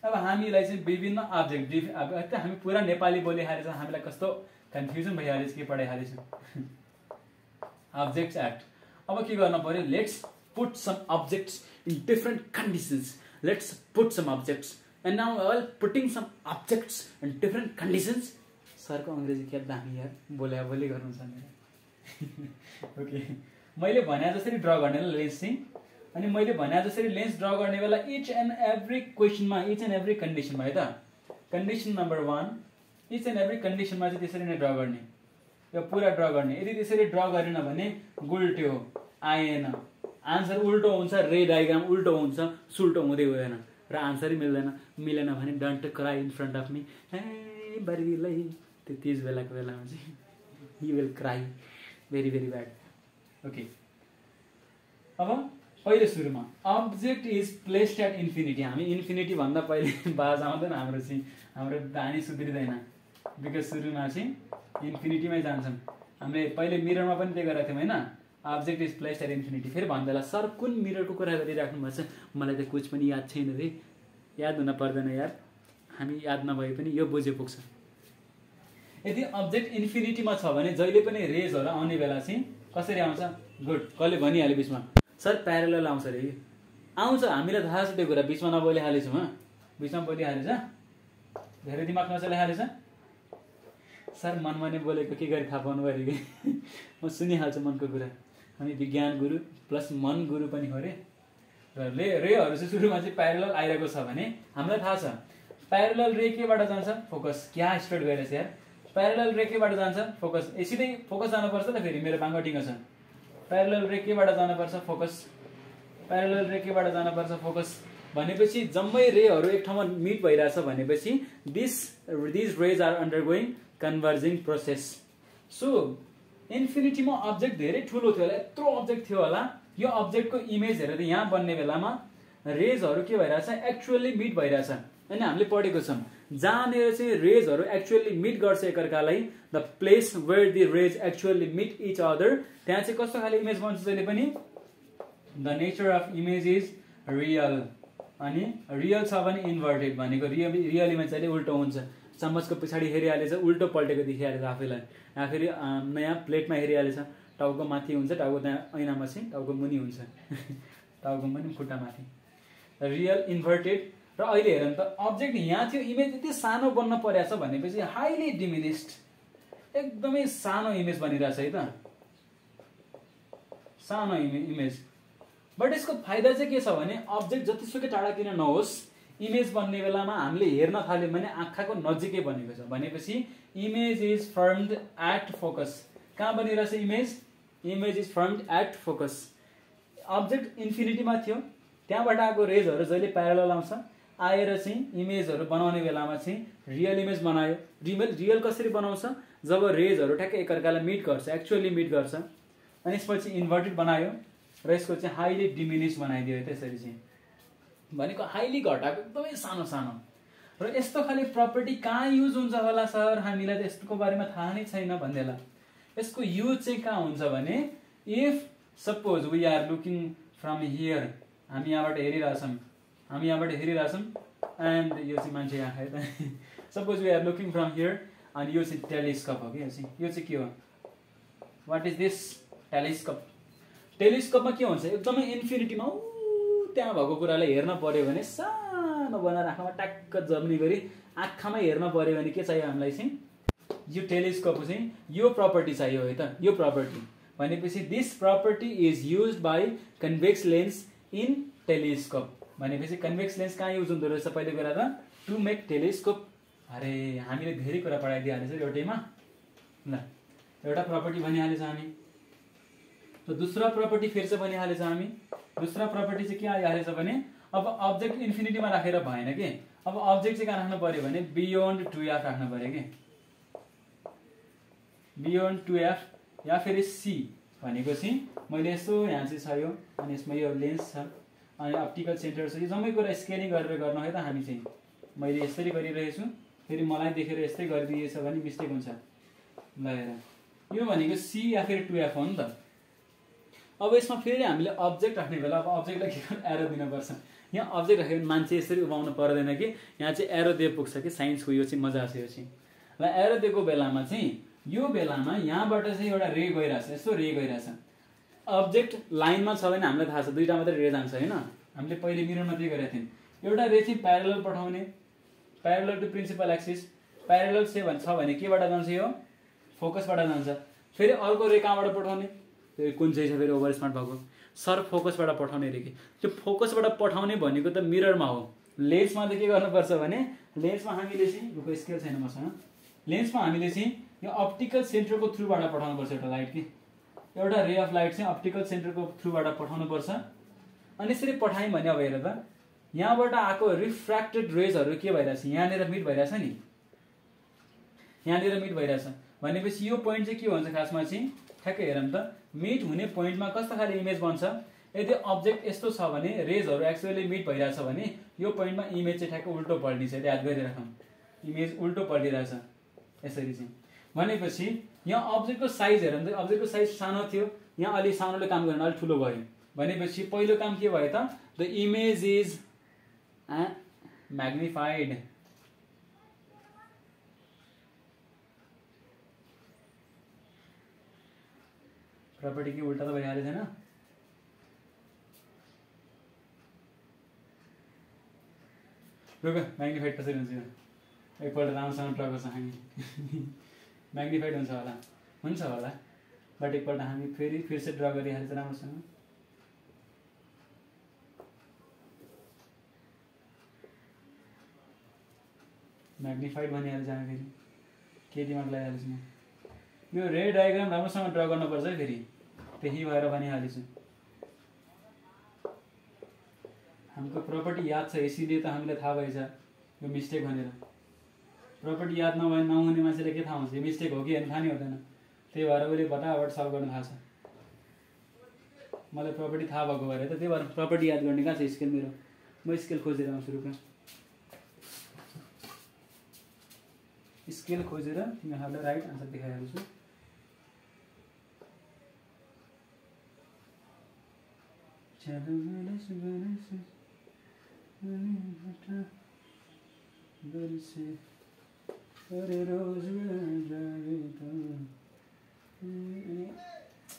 अब हामीलाई चाहिँ विभिन्न अब्जेक्ट, अब हामी पुरा नेपाली बोलिहालेछ, हामीलाई कस्तो कन्फ्युजन भइहालेछ के पढाइहालेछ। अब्जेक्ट्स एक्ट, अब के गर्नु पर्यो, let's put some objects in different conditions, let's put some objects and now while putting some objects in different conditions। सरको अङ्ग्रेजी क्या दामी यार, बोली गर्नु छ मेरो। ओके, मैले भने जसरी ड्र गर्ने लेन्स चाहिँ, अनि मैले भने जसरी लेन्स ड्र गर्ने बेला इच एन्ड एभ्री क्वेसनमा, इच एन्ड एभ्री कन्डिसनमा है त, condition number 1 each and every कन्डिसनमा चाहिँ त्यसरी नै ड्र गर्ने, यो पुरा ड्र गर्ने। यदि त्यसरी ड्र गरेन भने गुल्ट्यो, आएन, आन्सर उल्टो हुन्छ, रे डायग्राम उल्टो हुन्छ, सुल्टो हुँदै हुँदैन र आन्सरै मिलेन भने don't cry in front of me, ए बरिलै, त्यो त्यस बेलाको बेलामा चाहिँ you will cry very very bad. Okay, अब पहिले सुरुमा object is placed at infinity. हामी इन्फिनिटी भन्दा पहिले बाज आउँदैन, हाम्रो चाहिँ हाम्रो बानी सुध्रिँदैन, बिकज सुरुमा चाहिँ इन्फिनिटीमै जान्छौँ। हामीले पहिले मिररमा पनि त्यही गरेको थियौँ होइन, object is placed at infinity. फेरि भन्दैला सर कुन मिररको कुरा गरिराख्नु भएको छ, मलाई त कुछ पनि याद छैन रे। याद हुन पर्दैन यार, हामी याद नभए पनि यो बुझे पुग्छ। यदि अब्जेक्ट इन्फिनिटीमा छ भने जहिले पनि रेजहरू आउने बेला चाहिँ कसरी आउँछ, गुड, कसले भनिहाल्यो बिचमा, सर प्यारलल आउँछ अरे, आउँछ, हामीलाई थाहा छ त्यो कुरा, बिचमा नबोलिहालेछौँ, बिचमा बोलिहालेछ, धेरै दिमाग नचलाइहालेछ। सर मनमा नै बोलेको के गरी थाहा पाउनु पऱ्यो कि म सुनिहाल्छु मनको कुरा। अनि विज्ञान गुरु प्लस मन गुरु पनि हो रे। र रेहरू चाहिँ सुरुमा चाहिँ प्यारलल आइरहेको छ भने हामीलाई थाहा छ प्यारलल रे केबाट जान्छ, फोकस। क्या स्ट्रेट गइरहेछ यार, प्यारलल रे केबाट जान्छ, फोकस। सिधै फोकस जानुपर्छ त, फेरि मेरो बाङ्गटिङ छ। प्यारलल रे केबाट जानुपर्छ, फोकस। प्यारलल रे केबाट जानुपर्छ, फोकस। भनेपछि जम्मै रेहरू एक ठाउँमा मिट भइरहेछ भनेपछि these rays are undergoing converging process. So इन्फिनिटीमा अब्जेक्ट धेरै ठुलो थियो होला, यत्रो अब्जेक्ट थियो होला, यो अब्जेक्टको इमेज हेरेर यहाँ बन्ने बेलामा रेजहरू के भइरहेछ, एक्चुअली मिट भइरहेछ। अनि हामीले पढेको छौँ जहाँनिर चाहिँ रेजहरू एक्चुअली मिट गर्छ एकअर्कालाई, the place where the rays actually meet each other, त्यहाँ चाहिँ कस्तो खाले इमेज बन्छ जहिले पनि the nature of image is real. अनि रियल छ भने इन्भर्टेड भनेको रियल इमेज चाहिँ उल्टो हुन्छ। चम्मचको पछाडि हेरिहालेछ उल्टो पल्टेको देखिहालेछ आफैलाई, यहाँ फेरि नयाँ प्लेटमा हेरिहालेछ टाउको माथि हुन्छ, टाउको त्यहाँ ऐनामा चाहिँ टाउको मुनि हुन्छ टाउको मुनि खुट्टा माथि, रियल इन्भर्टेड। र अहिले हेर त अब्जेक्ट यहाँ थियो, इमेज यति सानो बन्न परेछ भनेपछि हाइली डिमिनिस्ड, एकदमै सानो इमेज बनिरहेछ है त, सानो इमेज। बट यसको फाइदा चाहिँ के छ भने अब्जेक्ट जतिसुकै टाढा किन नहोस्, इमेज बन्ने बेलामा हामीले हेर्न थाल्यौँ भने आँखाको नजिकै बनेको छ भनेपछि image is formed at focus. कहाँ बनिरहेछ image? Image is formed at focus. Object इन्फिनिटीमा थियो, त्यहाँबाट आएको रेजहरू जहिले प्यारलल आउँछ, आएर चाहिँ इमेजहरू बनाउने बेलामा चाहिँ रियल इमेज बनायो। रियल कसरी बनाउँछ? जब रेजहरू ठ्याक्कै एकअर्कालाई मिट गर्छ, एक्चुअली मिट गर्छ, अनि यसपछि इन्भर्टेड बनायो र यसको चाहिँ हाइली डिमिनिस बनाइदियो। त्यसरी चाहिँ भनेको हाइली घटाएको एकदमै सानो सानो। र यस्तो खाले प्रपर्टी कहाँ युज हुन्छ होला सर, हामीलाई त यसको बारेमा थाहा नै छैन भन्दैला। यसको युज चाहिँ कहाँ हुन्छ भने if suppose we are looking from here, हामी यहाँबाट हेरिरहेछौँ एन्ड यो चाहिँ मान्छे यहाँ है त suppose we are looking from here, अनि यो चाहिँ टेलिस्कोप हो कि यो चाहिँ के हो? What is this? टेलिस्कोप। टेलिस्कोपमा के हुन्छ? एकदमै इन्फिनिटीमा त्यहाँ भएको कुरालाई हेर्न पर्यो भने सानो बनाएर आँखामा ट्याक्क जम्ने गरी आँखामा हेर्न पर्यो भने के चाहियो हामीलाई चाहिँ? यो टेलिस्कोप चाहिँ यो प्रपर्टी चाहियो है त। यो प्रपर्टी भनेपछि this property is use by convex lens in telescope. भनेपछि कन्भेक्स लेन्स कहाँ युज हुँदो रहेछ पहिले कुरा त? To make telescope. अरे हामीले धेरै कुरा पढाइदिइहालेछ एउटैमा। ल एउटा प्रपर्टी भनिहालेछ हामी, तो दूसरा प्रपर्टी फेरि चाहिँ भनिहालेछ हामी। दूसरा प्रपर्टी चाहिँ के आइहालेछ भने अब अब्जेक्ट इन्फिनिटीमा राखेर भएन कि, अब अब्जेक्ट चाहिँ कहाँ राख्नु पर्यो भने बियोन्ड 2f राख्नु पर्यो कि, बियोन्ड 2f या फेरि सी भनेको चाहिँ मैले यसो यहाँ चाहिँ छ यो, अनि यसमा यो लेन्स छ, अनि अप्टिकल सेन्टर छ, यो जम्मै कुरा स्केलिङ गरेर गर्नु है त। हामी चाहिँ मैले यसरी गरिरहेछु, फेरि मलाई देखेर यस्तै गरिदिएछ भने मिस्टेक हुन्छ। ल हेर यो भनेको सी या फेरि 2f हो नि त। अब यसमा फेरि हामीले अब्जेक्ट राख्ने बेला अब अब्जेक्टलाई के गर्नु? एरो दिनुपर्छ। यहाँ अब्जेक्ट राख्यो भने मान्छे यसरी उभाउनु पर्दैन कि, यहाँ चाहिँ एरो दिए पुग्छ कि, साइन्सको यो चाहिँ मजा छ यो चाहिँ। ल एरो दिएको बेलामा चाहिँ यो बेलामा यहाँबाट चाहिँ एउटा रे गइरहेछ, यस्तो रे गइरहेछ। अब्जेक्ट लाइनमा छ भने हामीलाई थाहा छ दुईटा मात्रै रे जान्छ होइन, हामीले पहिले मिररमा त्यही गरेका थियौँ। एउटा रे चाहिँ प्यारलल पठाउने, parallel to principal axis, parallel छ भने केबाट जान्छ? यो फोकसबाट जान्छ। फेरि अर्को रे कहाँबाट पठाउने? कुन चाहिँ छ फेरि ओभर स्मार्ट भएको सर फोकसबाट पठाउने रे कि, त्यो फोकसबाट पठाउने भनेको त मिररमा हो। लेन्समा त के गर्नुपर्छ भने लेन्समा हामीले चाहिँ रुको स्केल छैन मसँग, लेन्समा हामीले चाहिँ यो अप्टिकल सेन्टरको थ्रुबाट पठाउनुपर्छ एउटा लाइट कि, एउटा रे अफ लाइट चाहिँ अप्टिकल सेन्टरको थ्रुबाट पठाउनुपर्छ। अनि यसरी पठायौँ भने अब हेर त यहाँबाट आएको रिफ्र्याक्टेड रेजहरू के भइरहेछ? यहाँनिर मिट भइरहेछ नि, यहाँनिर मिट भइरहेछ भनेपछि यो पोइन्ट चाहिँ के भन्छ खासमा चाहिँ? ठ्याक्कै हेरौँ त, मिट हुने पोइन्टमा कस्तो खाले इमेज बन्छ? यदि अब्जेक्ट यस्तो छ भने रेजहरू एक्चुअली मिट भइरहेछ भने यो पोइन्टमा इमेज चाहिँ ठ्याक्कै उल्टो पल्टिन्छ। याद गरिराखौँ, इमेज उल्टो पल्टिरहेछ यसरी चाहिँ। भनेपछि यहाँ अब्जेक्टको साइज हेरौँ त, अब्जेक्टको साइज सानो थियो, यहाँ अलि सानोले काम गरेर अलिक ठुलो भयो भनेपछि पहिलो काम के भयो त? The image is magnified. Property के उल्टा त भइहाल्यो छैन? रुक म्याग्निफाइड कसरी हुन्छ? एकपल्ट राम्रोसँग ड्र गर्छ हामी म्याग्निफाइड हुन्छ होला बट एकपल्ट हामी फेरि से ड्र गरिहाल्छ राम्रोसँग। म्याग्निफाइड भनिहाल्छ हामी, फेरि के दिमाग लगाइहाल्छ म। यो रे डायग्राम राम्रोसँग ड्र गर्नुपर्छ है, फेरि त्यही भएर भनिहालेछु। हाम्रो प्रपर्टी याद छ इसीलिए त हामीलाई थाहा भएछ यो मिस्टेक भनेर। प्रपर्टी याद नहुने मान्छेले के थाहा हुन्छ यो मिस्टेक हो कि होइन? थाहा नै हुँदैन। त्यही भएर उसले फटाफट सल्भ गर्न थाहा छ। मलाई प्रपर्टी थाहा भएको भएर त त्यही भएर प्रपर्टी याद गर्ने कहाँ छ स्केल मेरो? म स्केल खोजेर आउँछु रुक। स्केल खोजेर तिमीहरूलाई राइट आन्सर देखाइरहेको छु।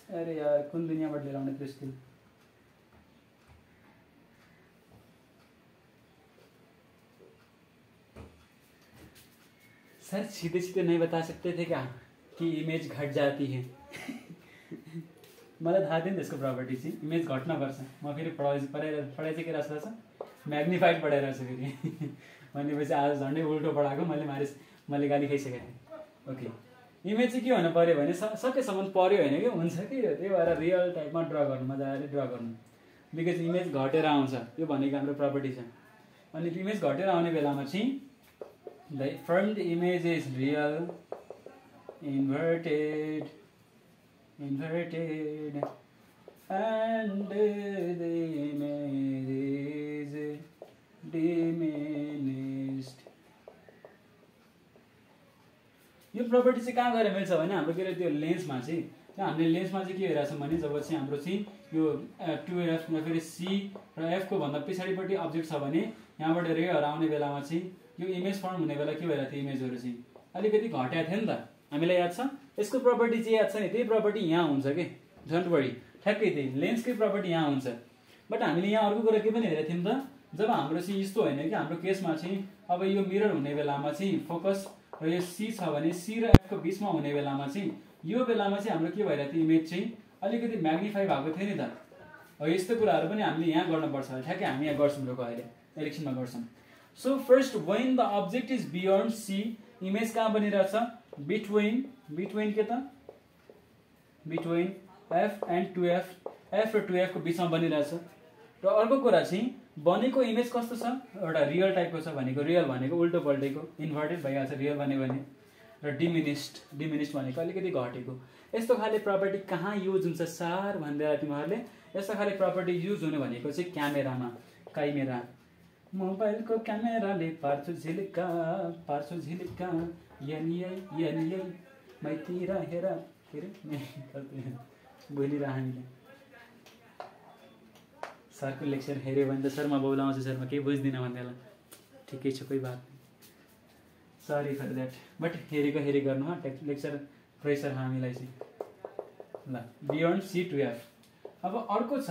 अरे यार कुन दुनियाँबाट लिएर आउने त्यो स्केल? सर सीधे सीधे नहीं बता सकते थे क्या कि इमेज घट जाती है? मलाई थाहा थियो नि त्यसको प्रपर्टी चाहिँ इमेज घट्नुपर्छ। म फेरि पढाइ चाहिँ के रहेछ म्याग्निफाइड पढाइरहेको छु फेरि भनेपछि आज झन्डै उल्टो पढाएको मैले गाली खाइसकेको थिएँ। ओके, इमेज चाहिँ के हुनु पऱ्यो भने सकेसम्म पऱ्यो होइन कि हुन्छ कि त्यही भएर रियल टाइपमा ड्र गर्नु, मजाले ड्र गर्नु। बिकज इमेज घटेर आउँछ, यो भनेको हाम्रो प्रपर्टी छ। अनि इमेज घटेर आउने बेलामा चाहिँ the front image is real, inverted, and the image is diminished. यो प्रपर्टी चाहिँ कहाँ गएर मिल्छ भने हाम्रो के अरे त्यो लेन्समा चाहिँ, हामीले लेन्समा चाहिँ के भइरहेछ भने जब चाहिँ हाम्रो चाहिँ यो 2f या फेरि c र f को भन्दा पछाडिपट्टि अब्जेक्ट छ भने यहाँबाट रेहरू आउने बेलामा चाहिँ यो इमेज फर्म हुने बेला के भइरहेको थियो, इमेजहरू चाहिँ अलिकति घटेको थियो नि त। हामीलाई याद छ यसको प्रपर्टी चाहिँ याद छ नि, त्यही प्रपर्टी यहाँ हुन्छ कि डोन्ट वरी, ठ्याक्कै त्यही लेन्सकै प्रपर्टी यहाँ हुन्छ। बट हामीले यहाँ अर्को कुरा के पनि हेरेको थियौँ त, जब हाम्रो चाहिँ यस्तो होइन कि हाम्रो केसमा चाहिँ अब यो मिरर हुने बेलामा चाहिँ फोकस र यो सी छ भने सी र एफ को बिचमा हुने बेलामा चाहिँ यो बेलामा चाहिँ हाम्रो के भइरहेको थियो, इमेज चाहिँ अलिकति म्याग्निफाई भएको थियो नि त। हो यस्तो कुराहरू पनि हामीले यहाँ गर्नुपर्छ, ठ्याक्कै हामी यहाँ गर्छौँ लोक अहिले इलेक्सनमा गर्छौँ। So first when the object is beyond C, image कहाँ बनिरहेछ बिट्विन के त between F and 2f, F र 2f को बिचमा बनिरहेछ। र अर्को कुरा चाहिँ बनेको इमेज कस्तो छ, एउटा रियल टाइपको छ भनेको, रियल भनेको उल्टो पल्टेको इन्भर्टेड भइहाल्छ रियल भन्यो भने, र डिमिनिस्ड भनेको अलिकति घटेको। यस्तो खाले प्रपर्टी कहाँ युज हुन्छ सर भन्दै तिमीहरूले? यस्तो खाले प्रपर्टी युज हुने भनेको चाहिँ क्यामेरामा, काइमेरा मोबाइलको क्यामेराले पार्छु झिलिक्का यनियै मैतिर हेर के अरे बोलिरह हामीले। सरको लेक्चर हेऱ्यो भने त सर म बोलाउँछु सर, म केही बुझ्दिनँ भन्दैला। ठिकै छ, कोही बात नहीं, सरी फर द्याट। बट हेरेको गर्नु हा, लेक्चर प्रेसर हामीलाई चाहिँ ल। Beyond C to F. अब अर्को छ,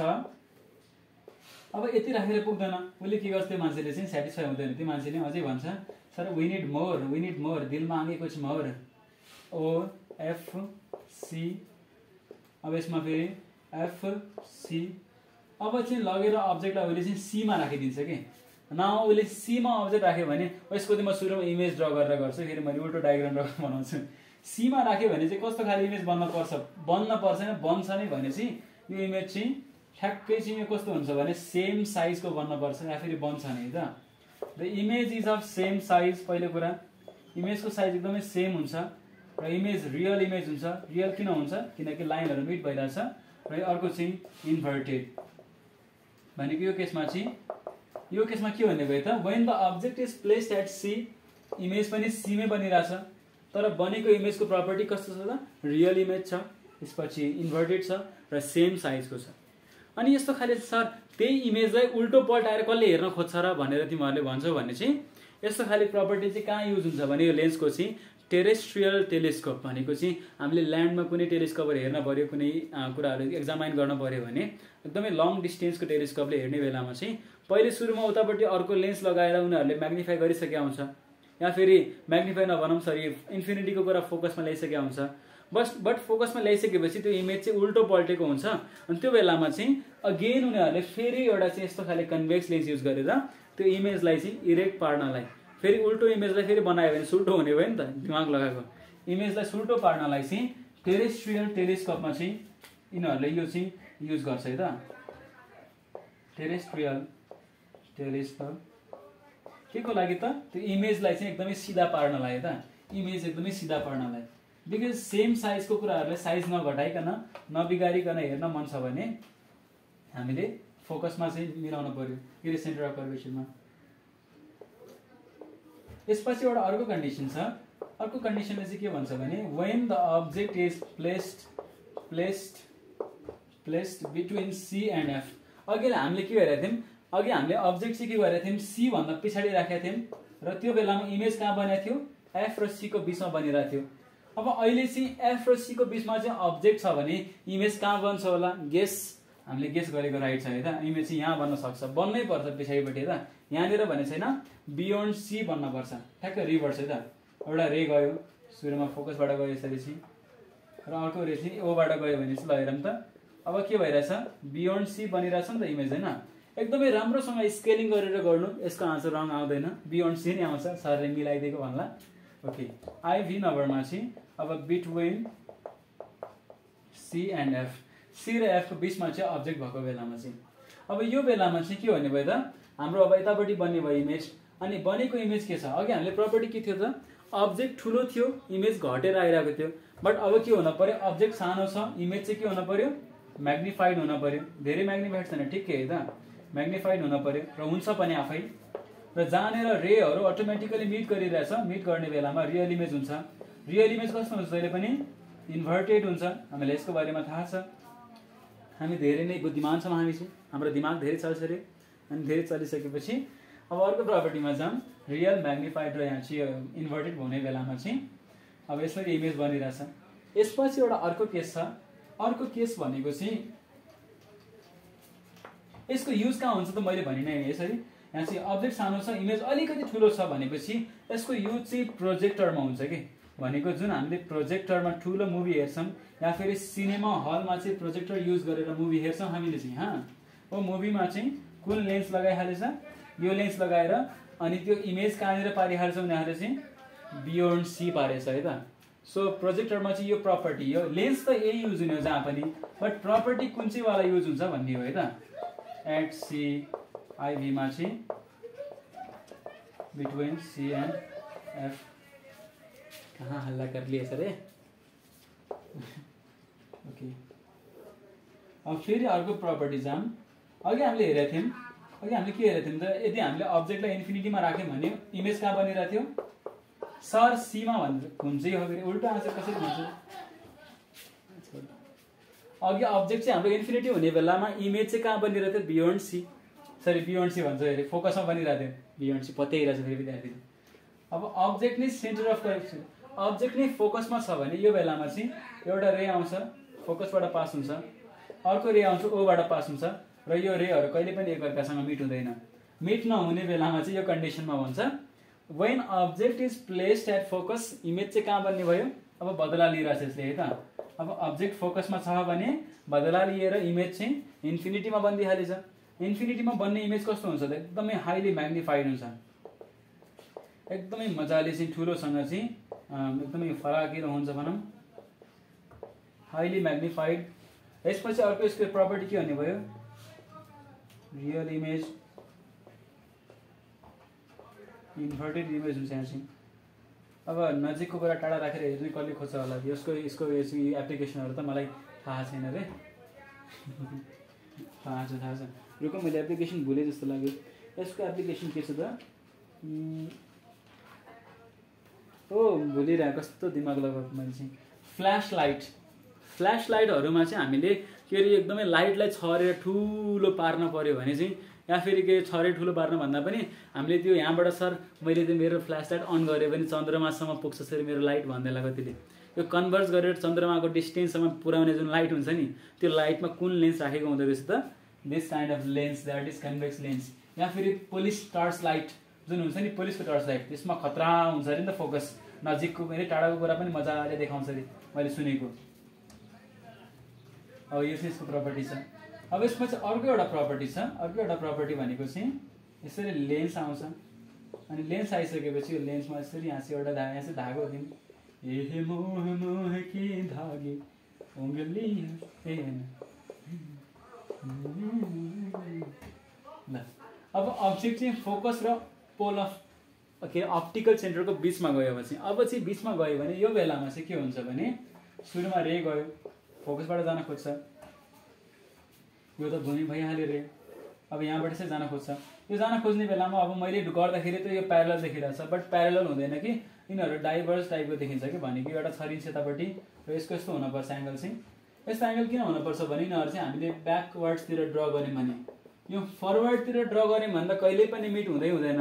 अब यति राखेर पुग्दैन, उसले के गर्छ त्यो मान्छेले चाहिँ सेटिस्फाई हुँदैन, त्यो मान्छेले अझै भन्छ सर वी निड मोर, दिल मागे कुछ मोर, ओ एफ सी। अब यसमा फेरि एफ सी, अब चाहिँ लगेर अब्जेक्टलाई उसले चाहिँ सीमा राखिदिन्छ कि न, उसले सीमा अब्जेक्ट राख्यो भने यसको चाहिँ म सुरुमा इमेज ड्र गरेर गर्छु, फेरि मैले उल्टो डायग्राम बनाउँछु। सीमा राख्यो भने चाहिँ कस्तो खाले इमेज बन्न पर्छ नै बन्छ नै भने चाहिँ यो इमेज चाहिँ ठ्याक्कै चाहिँ यो कस्तो हुन्छ भने सेम साइजको बन्नुपर्छ या फेरि बन्छ नि त। The image is of same size, पहिलो कुरा इमेजको साइज एकदमै सेम हुन्छ र इमेज रियल इमेज हुन्छ। रियल किन हुन्छ, किनकि लाइनहरू मिट भइरहेछ। र अर्को चाहिँ इन्भर्टेड भनेको यो केसमा के भन्ने भयो त, when the object is placed at C, image पनि सीमै बनिरहेछ तर बनेको इमेजको प्रपर्टी कस्तो छ त, रियल इमेज छ, त्यसपछि इन्भर्टेड छ र सेम साइजको छ। अनि यस्तो खाले सर त्यही इमेजलाई उल्टो पल्टाएर कसले हेर्न खोज्छ र भनेर तिमीहरूले भन्छौ भने चाहिँ यस्तो खाले प्रपर्टी चाहिँ कहाँ युज हुन्छ भने यो लेन्सको चाहिँ टेरेस्ट्रियल टेलिस्कोप भनेको चाहिँ हामीले ल्यान्डमा कुनै टेलिस्कोपहरू हेर्न पर्यो, कुनै कुराहरू एक्जामाइन गर्न पर्यो भने एकदमै लङ डिस्टेन्सको टेलिस्कोपले हेर्ने बेलामा चाहिँ पहिले सुरुमा उतापट्टि अर्को लेन्स लगाएर उनीहरूले म्याग्निफाई गरिसकेका हुन्छ, या फेरि म्याग्निफाई नभनौँ सरी इन्फिनिटीको कुरा फोकसमा ल्याइसकेका हुन्छ। बट फोकसमा ल्याइसकेपछि त्यो इमेज चाहिँ उल्टो पल्टेको हुन्छ। अनि त्यो बेलामा चाहिँ अगेन उनीहरूले फेरि एउटा चाहिँ यस्तो खाले कन्भेक्स लेन्स युज गरेर त्यो इमेजलाई चाहिँ इरेक्ट पार्नलाई, फेरि उल्टो इमेजलाई फेरि बनायो भने सुल्टो हुने भयो नि त, दिमाग लगाएको। इमेजलाई सुल्टो पार्नलाई चाहिँ टेरेस्ट्रियल टेलिस्कोपमा चाहिँ यिनीहरूले यो चाहिँ युज गर्छ है त, टेरेस्ट्रियल टेलिस्कोप। के को लागि त, त्यो इमेजलाई चाहिँ एकदमै सिधा पार्नलाई त, इमेज एकदमै सिधा पार्नलाई। बिकज सेम साइजको कुराहरूलाई साइज नघटाइकन नबिगारिकन हेर्न मन छ भने हामीले फोकसमा चाहिँ मिलाउनु पर्यो, के अरे सेन्टर अफ कर्वेचरमा। यसपछि एउटा अर्को कन्डिसन छ, अर्को कन्डिसनले चाहिँ के भन्छ भने when the object is placed between C and F. अघि हामीले के गरेका थियौँ, अघि हामीले अब्जेक्ट चाहिँ के गरेका थियौँ, C भन्दा पछाडि राखेका थियौँ र त्यो बेलामा इमेज कहाँ बनेको थियो, F र C को बीचमा बनिरहेको थियो। अब अहिले चाहिँ F र C को बीचमा चाहिँ अब्जेक्ट छ भने इमेज कहाँ बन्छ होला, गेस हामीले गेस गरेको राइट छ है त। इमेज चाहिँ यहाँ बन्न सक्छ, बन्नै पर्छ पछाडिपट्टि है त। यहाँनिर भने छैन बियोन्ड सी बन्न पर्छ, ठ्याक्क रिभर्स है त। एउटा रे गयो सुरुमा फोकसबाट गयो यसरी चाहिँ, र अर्को रे चाहिँ ओबाट गयो भने चाहिँ ल हेरौँ त अब के भइरहेछ, बियोन्ड सी बनिरहेछ नि त इमेज होइन। एकदमै राम्रोसँग स्केलिङ गरेर गर्नु, यसको आन्सर रङ आउँदैन, बियोन्ड सी नै आउँछ, सरले मिलाइदिएको भन्ला। ओके, आइभी नम्बरमा चाहिँ अब between C and F, C र एफ को बीचमा चाहिँ अब्जेक्ट भएको बेलामा चाहिँ अब यो बेलामा चाहिँ के भन्ने भयो त, हाम्रो अब यतापट्टि बन्ने भयो इमेज। अनि बनेको इमेज के छ, अघि हामीले प्रपर्टी के थियो त, अब्जेक्ट ठुलो थियो इमेज घटेर आइरहेको थियो। बट अब के हुन पर्यो, अब्जेक्ट सानो छ इमेज चाहिँ के हुन पर्यो, म्याग्निफाइड हुन पर्यो। धेरै म्याग्निफाइड छैन, ठिकै है त, म्याग्निफाइड हुन पर्यो र हुन्छ पनि आफै। र जहाँनिर रेहरू अटोमेटिकली मिट गरिरहेछ, मिट गर्ने बेलामा रियल इमेज हुन्छ। रियल इमेज कस्तो हुन्छ जहिले पनि, इन्भर्टेड हुन्छ। हामीलाई यसको बारेमा थाहा छ, हामी धेरै नै बुद्धिमान छौँ, हामी चाहिँ हाम्रो दिमाग धेरै चल्छ अरे। अनि धेरै चलिसकेपछि अब अर्को प्रपर्टीमा जाऊँ, रियल म्याग्निफाइड र यहाँ चाहिँ इन्भर्टेड हुने बेलामा चाहिँ अब यसरी इमेज बनिरहेछ। यसपछि एउटा अर्को केस छ, अर्को केस भनेको चाहिँ यसको युज कहाँ हुन्छ त, मैले भनिनँ यसरी। यहाँ चाहिँ अब्जेक्ट सानो छ इमेज अलिकति ठुलो छ भनेपछि यसको युज चाहिँ प्रोजेक्टरमा हुन्छ कि, भनेको जुन हामीले प्रोजेक्टरमा ठुलो मुभी हेर्छौँ या फेरि सिनेमा हलमा चाहिँ प्रोजेक्टर युज गरेर मुभी हेर्छौँ हामीले चाहिँ ओ मुभीमा चाहिँ कुन लेन्स लगाइहालेछ, यो लेन्स लगाएर अनि त्यो इमेज कहाँनिर पारिहाल्छ उनीहरूले चाहिँ बियोन्ड सी पारेछ है त। सो प्रोजेक्टरमा चाहिँ यो प्रपर्टी, यो लेन्स त यही युज हुने हो जहाँ पनि, बट प्रपर्टी कुन चाहिँ वाला युज हुन्छ भन्ने हो है त। एट सी आइभीमा चाहिँ बिट्विन सी एन्ड एफ, कहाँ हल्ला कर लिए सर। ओके, अब फेरि अर्को प्रपर्टी जाऊँ। अघि हामीले हेरेको थियौँ, अघि हामीले के हेरेको थियौँ त, यदि हामीले अब्जेक्टलाई इन्फिनिटीमा राख्यौँ भने इमेज कहाँ बनिरहेको थियो, सर सीमा हुन्छ। यो फेरि उल्टो आन्सर कसरी हुन्छ, अघि अब्जेक्ट चाहिँ हाम्रो इन्फिनिटी हुने बेलामा इमेज चाहिँ कहाँ बनिरहेको थियो, beyond C, sorry beyond C भन्छ अरे, फोकसमा बनिरहेको थियो, बियोन्ड सी पत्याइरहेको छ फेरि विद्यार्थी। अब अब्जेक्ट नै सेन्टर अफ करेक्सन, अब्जेक्ट नै फोकसमा छ भने यो बेलामा चाहिँ एउटा रे आउँछ फोकसबाट पास हुन्छ, अर्को रे आउँछ ओबाट पास हुन्छ, र यो रेहरू कहिले पनि एकअर्कासँग मिट हुँदैन। मिट नहुने बेलामा चाहिँ यो कन्डिसनमा भन्छ when object is placed at focus, image चाहिँ कहाँ बन्ने भयो, अब बदला लिइरहेछ यसले है त। अब अब्जेक्ट फोकसमा छ भने बदला लिएर इमेज चाहिँ इन्फिनिटीमा बनिदिइहालेछ। इन्फिनिटीमा बन्ने इमेज कस्तो हुन्छ त, एकदमै हाइली म्याग्निफाइड हुन्छ, एकदमै मजाले चाहिँ ठुलोसँग चाहिँ एकदमै फराकिलो हुन्छ भनौँ, हाइली म्याग्निफाइड। यसपछि अर्को यसको प्रपर्टी के भन्ने भयो, रियल इमेज इन्भर्टेड इमेज हुन्छ यहाँ चाहिँ। अब नजिकको कुरा टाढा राखेर हेर्ने कसले खोज्छ होला, यसको एप्लिकेसनहरू त मलाई थाहा छैन रे। थाहा छ रुको, मैले एप्लिकेसन भुलेँ जस्तो लाग्यो। यसको एप्लिकेसन के छ त, ओ भुलिरहेको, कस्तो दिमाग लगाएको मैले चाहिँ। फ्ल्यास लाइटहरूमा चाहिँ हामीले के अरे एकदमै लाइटलाई छरेर ठुलो पार्न पर्यो भने चाहिँ, या फेरि के छरे ठुलो पार्न भन्दा पनि हामीले त्यो यहाँबाट सर मैले त्यो मेरो फ्ल्यास लाइट अन गरेँ भने चन्द्रमासम्म पुग्छ सर मेरो लाइट भन्दै लाग्यो त्यसले। यो कन्भर्स गरेर चन्द्रमाको डिस्टेन्ससम्म पुर्याउने जुन लाइट हुन्छ नि, त्यो लाइटमा कुन लेन्स राखेको हुँदो रहेछ त, this kind of lens, that is convex lens. या फेरि पुलिस टर्च लाइट जुन हुन्छ नि, पुलिसको टर्च लाइट, त्यसमा खतरा हुन्छ अरे नि त फोकस, नजिकको फेरि टाढाको कुरा पनि मजाले देखाउँछ अरे मैले सुनेको। अब यो चाहिँ यसको प्रपर्टी छ। अब यसमा चाहिँ अर्को एउटा प्रपर्टी छ, अर्को एउटा प्रपर्टी भनेको चाहिँ यसरी लेन्स आउँछ। अनि लेन्स आइसकेपछि यो लेन्समा यसरी यहाँ चाहिँ एउटा यहाँ चाहिँ धागो दिउँ, ए मोह मोह के धागे उंगली ल। अब अब्जेक्ट चाहिँ फोकस र पोल अफ के अप्टिकल सेन्टरको बिचमा गयो भने, अब चाहिँ बिचमा गयो भने यो बेलामा चाहिँ के हुन्छ भने, सुरुमा रे गयो फोकसबाट जान खोज्छ, यो त भूमि भइहाल्यो रे, अब यहाँबाट चाहिँ जान खोज्छ, यो जान खोज्ने बेलामा अब मैले गर्दाखेरि त यो प्यारलल देखिरहेछ, बट प्यारलल हुँदैन कि यिनीहरू डाइभर्स टाइपको देखिन्छ कि, भनेको एउटा छरिन्छ यतापट्टि र यसको यस्तो हुनुपर्छ एङ्गल चाहिँ। यस्तो एङ्गल किन हुनुपर्छ भने यिनीहरू चाहिँ हामीले ब्याकवर्ड्सतिर ड्र गऱ्यौँ भने, यो फरवर्डतिर ड्र गऱ्यौँ भने त कहिल्यै पनि मिट हुँदैन,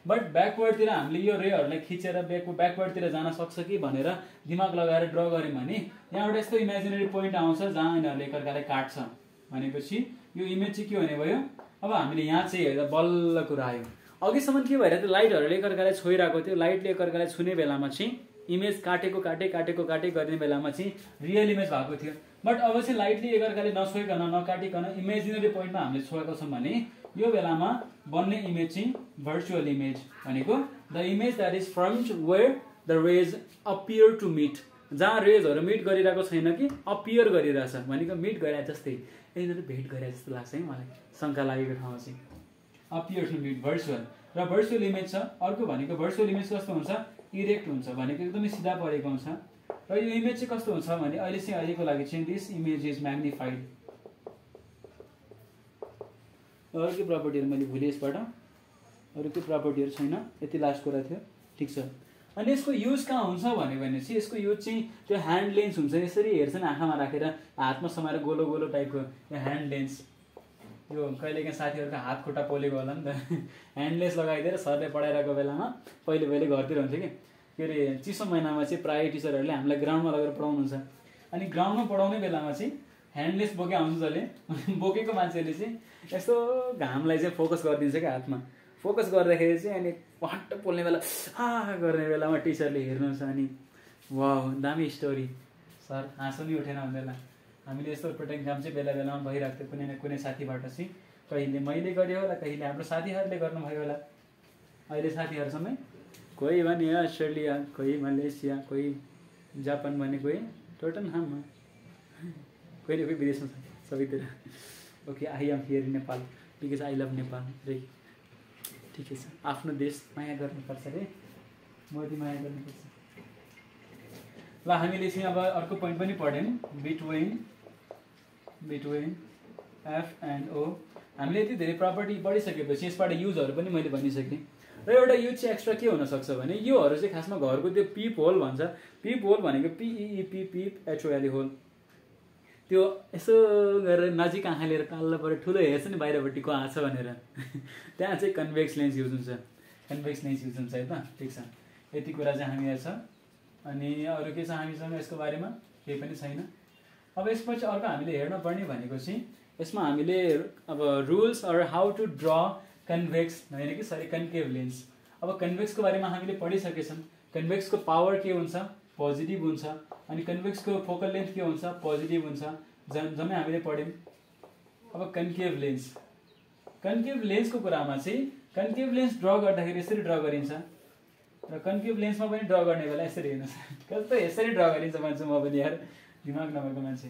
बट ब्याकवर्डतिर हामीले यो रेहरूलाई खिचेर ब्याकवर्डतिर जान सक्छ कि भनेर दिमाग लगाएर ड्र गऱ्यौँ भने यहाँ एउटा यस्तो इमेजिनेरी पोइन्ट आउँछ जहाँ यिनीहरूले एकअर्कालाई काट्छ। भनेपछि यो इमेज चाहिँ के हुने भयो, अब हामीले यहाँ चाहिँ हेर्दा बल्ल कुरा आयो। अघिसम्म के भइरहेको थियो, लाइटहरूले एकअर्कालाई छोइरहेको थियो, लाइटले एकअर्कालाई छुने बेलामा चाहिँ इमेज काटेको गर्ने बेलामा चाहिँ रियल इमेज भएको थियो। बट अब चाहिँ लाइटले एकअर्काले नछोइकन नकाटिकन इमेजिनेरी पोइन्टमा हामीले छोएको छौँ भने यो बेलामा बन्ने इमेज चाहिँ भर्चुअल इमेज, भनेको the image that is front where the rays appear to meet, जहाँ रेजहरू मिट गरिरहेको छैन कि अपियर गरिरहेछ, भनेको मिट गरे जस्तै, यिनीहरू भेट गरे जस्तो लाग्छ है मलाई, शङ्का लागेको ठाउँमा चाहिँ अपियर टु मिट भर्चुअल। र भर्चुअल इमेज छ अर्को, भनेको भर्चुअल इमेज कस्तो हुन्छ, इरेक्ट हुन्छ, भनेको एकदमै सिधा परेको हुन्छ। र यो इमेज चाहिँ कस्तो हुन्छ भने अहिलेको लागि चाहिँ दिस इमेज इज म्याग्निफाइड। अरू के प्रपर्टीहरू मैले भुलेँ यसबाट, अरू के प्रपर्टीहरू छैन, यति लास्ट कुरा थियो, ठिक छ। अनि यसको युज कहाँ हुन्छ भनेपछि यसको युज चाहिँ त्यो ह्यान्ड लेन्स हुन्छ, यसरी हेर्छन् आँखामा राखेर हातमा समाएर गोलो गोलो टाइपको यो ह्यान्ड लेन्स, यो कहिलेकाहीँ साथीहरूको हात खुट्टा पोलेको होला नि त, ह्यान्ड लेन्स लगाइदिएर सरले पढाइरहेको बेलामा पहिले घरतिर हुन्थ्यो कि, के अरे चिसो महिनामा चाहिँ प्रायः टिचरहरूले हामीलाई ग्राउन्डमा लगेर पढाउनुहुन्छ। अनि ग्राउन्डमा पढाउने बेलामा चाहिँ ह्यान्डलेस बोके आउँछ जसले, बोकेको मान्छेले चाहिँ यस्तो घामलाई चाहिँ फोकस गरिदिन्छ क्या हातमा, फोकस गर्दाखेरि चाहिँ अनि पट्ट पोल्ने बेला गर्ने बेलामा टिचरले हेर्नुहुन्छ अनि वाह दामी स्टोरी सर, हाँसो नि उठेन भन्दैला। हामीले यस्तो प्रोटेक्ट काम चाहिँ बेला बेलामा भइरहेको थियो, कुनै न कुनै साथीबाट चाहिँ, कहिले मैले गरेँ होला, कहिले हाम्रो साथीहरूले गर्नुभयो होला। अहिले साथीहरूसँगै कोही भने अस्ट्रेलिया, कोही मलेसिया, कोही जापान भने कोही टोटनहाममा, कोही न कोही विदेशमा छ सबैतिर। Okay, I am here in Nepal because I love Nepal रे, ठिकै छ, आफ्नो देश माया गर्नुपर्छ रे, मोदी माया गर्नुपर्छ। ल हामीले चाहिँ अब अर्को पोइन्ट पनि पढ्यौँ, बिट्विन एफ एन्ड ओ। हामीले यति धेरै प्रपर्टी पढिसकेपछि यसबाट युजहरू पनि मैले भनिसकेँ। र एउटा युज चाहिँ एक्स्ट्रा के हुनसक्छ भने योहरू चाहिँ खासमा घरको त्यो पिप होल भन्छ, पिप होल भनेको पिइपी पिप एचओएलई होल, त्यो यसो गरेर नजिक आँखा लिएर तल्लो पऱ्यो ठुलो हेर्छ नि बाहिरपट्टि को आएको छ भनेर, त्यहाँ चाहिँ कन्भेक्स लेन्स युज हुन्छ, कन्भेक्स लेन्स युज हुन्छ है त, ठिक छ। यति कुरा चाहिँ हामीलाई छ। अनि अरू के छ हामीसँग यसको बारेमा, केही पनि छैन। अब यसपछि अर्को हामीले हेर्न पर्ने भनेको चाहिँ यसमा हामीले अब rules or how to draw convex होइन कि सरी कन्केभ लेन्स। अब कन्भेक्सको बारेमा हामीले पढिसकेछौँ, कन्भेक्सको पावर के हुन्छ, पोजिटिभ हुन्छ, अनि कन्भेक्सको फोकल लेन्थ के हुन्छ, पोजिटिभ हुन्छ, जम्मै हामीले पढ्यौँ। अब कन्केभ लेन्स, कन्केभ लेन्सको कुरामा चाहिँ कन्केभ लेन्स ड्र गर्दाखेरि यसरी ड्र गरिन्छ, र कन्केभ लेन्समा पनि ड्र गर्ने बेला यसरी हेर्नुहोस् कस्तो यसरी ड्र गरिन्छ भन्छु म पनि, यार दिमाग नभएको मान्छे।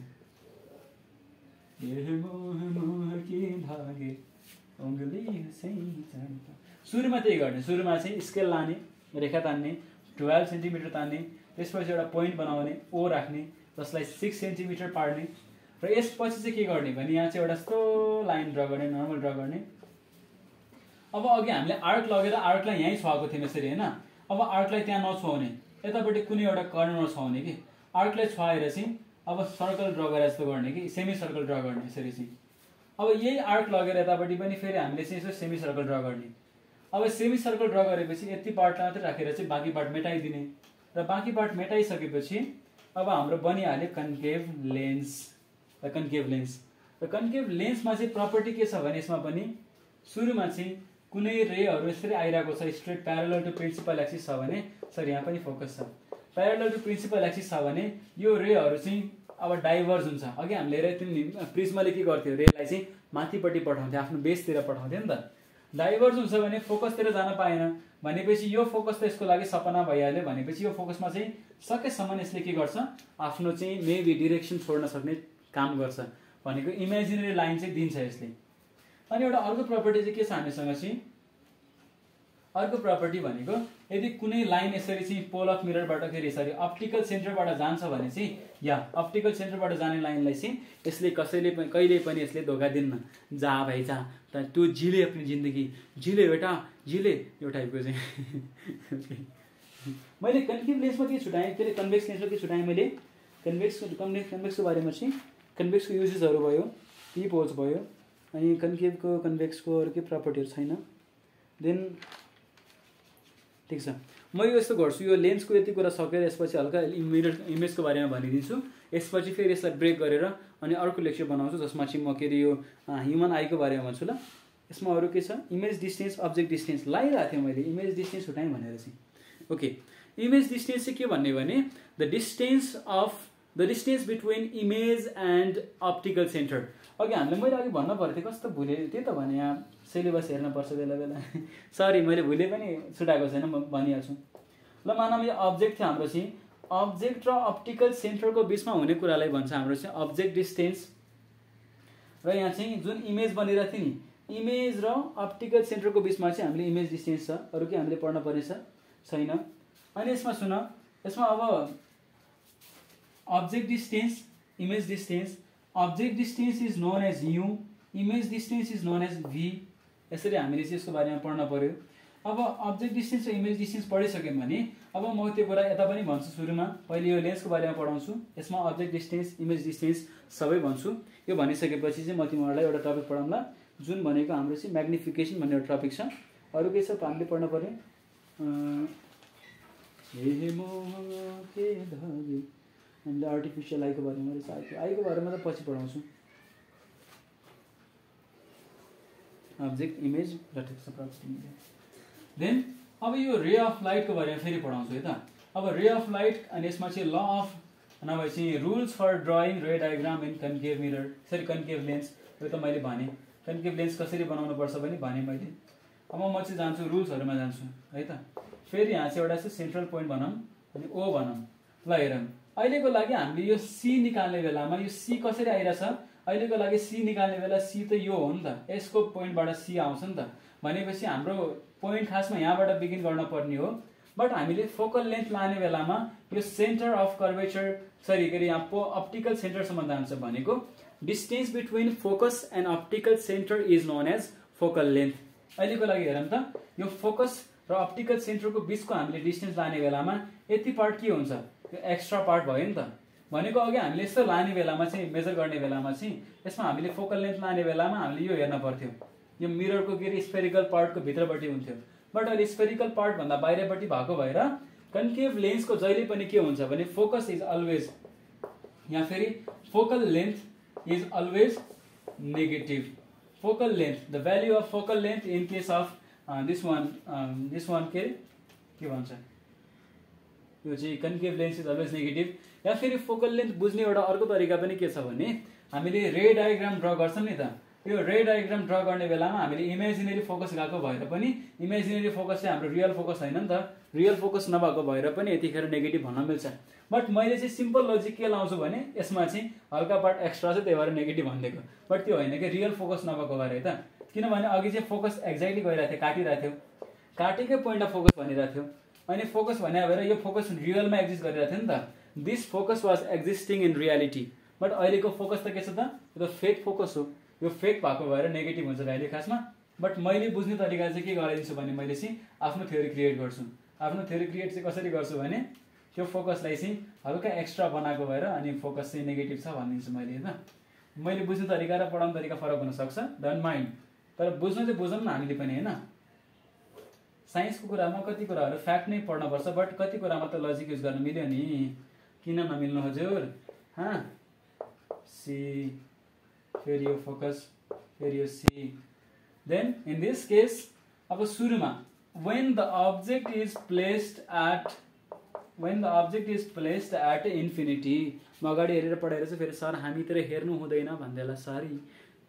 सुरुमा त्यही गर्ने, सुरुमा चाहिँ स्केल लाने, रेखा तान्ने, 12 सेन्टिमिटर तान्ने, त्यसपछि एउटा पोइन्ट बनाउने, ओ राख्ने, जसलाई 6 सेन्टिमिटर पार्ने, र यसपछि चाहिँ के गर्ने भने यहाँ चाहिँ एउटा यस्तो लाइन ड्र गर्ने, नर्मल ड्र गर्ने। अब अघि हामीले आर्क लगेर आर्कलाई यहीँ छुवाएको थियौँ यसरी होइन, अब आर्कलाई त्यहाँ नछुवाउने, यतापट्टि कुनै एउटा कर्नरमा छुवाउने कि, आर्कलाई छुवाएर चाहिँ अब सर्कल ड्र गरेर जस्तो गर्ने कि, सेमी सर्कल ड्र गर्ने यसरी चाहिँ। अब यही आर्क लगेर यतापट्टि पनि फेरि हामीले चाहिँ यसो सेमी सर्कल ड्र गर्ने। अब सेमी सर्कल ड्र गरेपछि यति पार्ट मात्रै राखेर चाहिँ बाँकी पार्ट मेटाइदिने, र बाँकी पार्ट मेटाइसकेपछि अब हाम्रो बनिहाल्यो कन्केभ लेन्स। र कन्केभ लेन्स, र कन्केभ लेन्समा चाहिँ प्रपर्टी के छ भने यसमा पनि सुरुमा चाहिँ कुनै रेहरू यसरी आइरहेको छ straight parallel to principal axis छ भने, सर यहाँ पनि फोकस छ, प्यारलल टु प्रिन्सिपल एक्सिस छ भने यो रेहरू चाहिँ अब डाइभर्ज हुन्छ। अघि हामीले प्रिज्मले के गर्थ्यो, रेलाई चाहिँ माथिपट्टि पठाउँथ्यो, आफ्नो बेसतिर पठाउँथ्यो नि त। डाइभर्ज हुन्छ भने फोकसतिर जान पाएन भनेपछि यो फोकस त यसको लागि सपना भइहाल्यो, भनेपछि यो फोकसमा चाहिँ सकेसम्म यसले के गर्छ, आफ्नो चाहिँ मेबी डिरेक्सन छोड्न सक्ने काम गर्छ, भनेको इमेजिनेरी लाइन चाहिँ दिन्छ यसले। अनि एउटा अर्को प्रपर्टी चाहिँ के छ हामीसँग चाहिँ, अर्को प्रपर्टी भनेको यदि कुनै लाइन यसरी चाहिँ पोल अफ मिररबाट फेरि यसरी अप्टिकल सेन्टरबाट जान्छ भने चाहिँ या अप्टिकल सेन्टरबाट जाने लाइनलाई चाहिँ यसले कसैले पनि कहिले पनि यसले धोका दिन्न। जा भाइ जा, तू जिले अपनी जिन्दगी, जिले बेटा जिले, यो टाइपको चाहिँ। मैले कन्केभ लेन्समा के छुट्याएँ, के अरे कन्भेक्स लेन्समा के छुट्याएँ मैले, कन्भेक्सको बारेमा चाहिँ कन्भेक्सको युजेसहरू भयो, पी पोल्स भयो, अनि कन्केभको कन्भेक्सको अरू के प्रपर्टीहरू छैन। देन ठिक छ, म यो यस्तो गर्छु, यो लेन्सको यति कुरा सकेर यसपछि हल्का इमेजको बारेमा भनिदिन्छु, यसपछि फेरि यसलाई ब्रेक गरेर अनि अर्को लेक्चर बनाउँछु जसमा चाहिँ म के अरे यो ह्युमन आईको बारेमा भन्छु ल। यसमा अरू के छ, इमेज डिस्टेन्स, अब्जेक्ट डिस्टेन्स लगाइरहेको थिएँ मैले, इमेज डिस्टेन्स छुट्याएँ भनेर चाहिँ। ओके, इमेज डिस्टेन्स चाहिँ के भन्ने भने the distance between image and optical centre. अघि हामीले मैले अघि भन्नु पर्थ्यो, कस्तो भुलेँ, त्यही त भने यहाँ सिलेबस हेर्नुपर्छ बेला बेला। सरी, मैले भुले पनि छुटाएको छैन, म भनिहाल्छु ल। मानव यो अब्जेक्ट थियो हाम्रो चाहिँ, अब्जेक्ट र अप्टिकल सेन्टरको बिचमा हुने कुरालाई भन्छ हाम्रो चाहिँ अब्जेक्ट डिस्टेन्स। र यहाँ चाहिँ जुन इमेज बनिरहेको थियो नि, इमेज र अप्टिकल सेन्टरको बिचमा चाहिँ हामीले इमेज डिस्टेन्स छ, अरू के हामीले पढ्न पर्ने छैन। अनि यसमा सुन, यसमा अब object distance, image distance, object distance is known as u, image distance is known as v, यसरी हामीले चाहिँ यसको बारेमा पढ्न पर्यो। अब अब्जेक्ट डिस्टेन्स र इमेज डिस्टेन्स पढिसक्यौँ भने अब म त्यो कुरा यता पनि भन्छु, सुरुमा पहिले यो लेन्सको बारेमा पढाउँछु, यसमा अब्जेक्ट डिस्टेन्स, इमेज डिस्टेन्स सबै भन्छु। यो भनिसकेपछि चाहिँ म तिमीहरूलाई एउटा टपिक पढाउँला, जुन भनेको हाम्रो चाहिँ म्याग्निफिकेसन भन्ने एउटा टपिक छ। अरू के छ हामीले पढ्न पर्ने, हामीले आर्टिफिसियल आईको बारेमा रहेछ, आईको बारेमा त पछि पढाउँछु, अब्जेक्ट इमेज र देन अब यो रे अफ लाइटको बारेमा फेरि पढाउँछु है त। अब रे अफ लाइट, अनि यसमा चाहिँ ल अफ नभए चाहिँ rules for drawing ray diagram in concave mirror, यसरी कन्केभ लेन्स, यो त मैले भनेँ कन्केभ लेन्स कसरी बनाउनुपर्छ पनि भनेँ मैले। अब म चाहिँ जान्छु रुल्सहरूमा जान्छु है त। फेरि यहाँ चाहिँ एउटा चाहिँ सेन्ट्रल पोइन्ट भनौँ, अनि ओ भनौँ ल। हेरौँ अहिलेको लागि हामीले यो सी निकाल्ने बेलामा यो सी कसरी आइरहेछ, अहिलेको लागि सी निकाल्ने बेला सी त यो हो नि त, यसको पोइन्टबाट सी आउँछ नि त, भनेपछि हाम्रो पोइन्ट खासमा यहाँबाट बिगिन गर्न पर्ने हो। बट हामीले फोकल लेन्थ लाने बेलामा यो सेन्टर अफ कर्वेचर, सरी के अरे यहाँ अप्टिकल सेन्टरसम्म जान्छ भनेको distance between focus and optical centre is known as focal length. अहिलेको लागि हेरौँ त, यो फोकस र अप्टिकल सेन्टरको बिचको हामीले डिस्टेन्स लाने बेलामा यति पार्ट के हुन्छ, यो एक्स्ट्रा पार्ट भयो नि त। भनेको अघि हामीले यस्तो लाने बेलामा चाहिँ, मेजर गर्ने बेलामा चाहिँ यसमा हामीले फोकल लेन्थ लाने बेलामा हामीले यो हेर्न पर्थ्यो, यो मिररको के अरे स्फेरिकल पार्टको भित्रपट्टि हुन्थ्यो। बट अहिले स्फेरिकल पार्टभन्दा बाहिरपट्टि भएको भएर कन्केभ लेन्सको जहिले पनि के हुन्छ भने फोकस इज अलवेज, यहाँ फेरि focal length is always negative. Focal length, the value of focal length in case of this one के भन्छ, यो चाहिँ concave lens is always negative. या फेरि फोकल लेन्थ बुझ्ने एउटा अर्को तरिका पनि के छ भने हामीले रे डायग्राम ड्र गर्छौँ नि त, यो रे डायग्राम ड्र गर्ने बेलामा हामीले इमेजिनेरी फोकस गएको भएर पनि, इमेजिनेरी फोकस चाहिँ हाम्रो रियल फोकस होइन नि त, रियल फोकस नभएको भएर पनि यतिखेर नेगेटिभ भन्न मिल्छ। बट मैले चाहिँ सिम्पल लजिक के लाउँछु भने यसमा चाहिँ हल्का पार्ट एक्स्ट्रा छ, त्यही भएर नेगेटिभ भनिदिएको, बट त्यो होइन कि रियल फोकस नभएको भएर है त। किनभने अघि चाहिँ फोकस एक्ज्याक्टली गइरहेको थियो, काटिरहेको थियो, काटेकै पोइन्टमा फोकस भनिरहेको थियो, अनि फोकस भने भएर यो फोकस रियलमा एक्जिस्ट गरिरहेको थियो नि त, this focus was existing in reality. But अहिलेको फोकस त के छ त, यो त फेक फोकस हो, यो फेक भएको भएर नेगेटिभ हुन्छ भ्याल्यु खासमा। बट मैले बुझ्ने तरिका चाहिँ के गराइदिन्छु भने मैले चाहिँ आफ्नो थ्योरी क्रिएट गर्छु। आफ्नो थ्योरी क्रिएट चाहिँ कसरी गर्छु भने त्यो फोकसलाई चाहिँ हल्का एक्स्ट्रा बनाएको भएर अनि फोकस चाहिँ नेगेटिभ छ भनिदिन्छु मैले होइन। मैले बुझ्ने तरिका र पढाउने तरिका फरक हुनसक्छ, डोन्ट माइन्ड, तर बुझ्नु चाहिँ बुझौँ न हामीले पनि होइन। साइन्सको कुरामा कति कुराहरू फ्याक्ट नै पढ्नुपर्छ, बट कति कुरामा त लजिक युज गर्न मिल्यो नि, किन नमिल्नु हजुर। सी फेरि यो फोकस, फेरि यो C. Then in this case अब सुरुमा when the object is placed at infinity, म अगाडि हेरेर पढाएर चाहिँ फेरि सर हामीतिर हेर्नु हुँदैन भन्दैला, सरी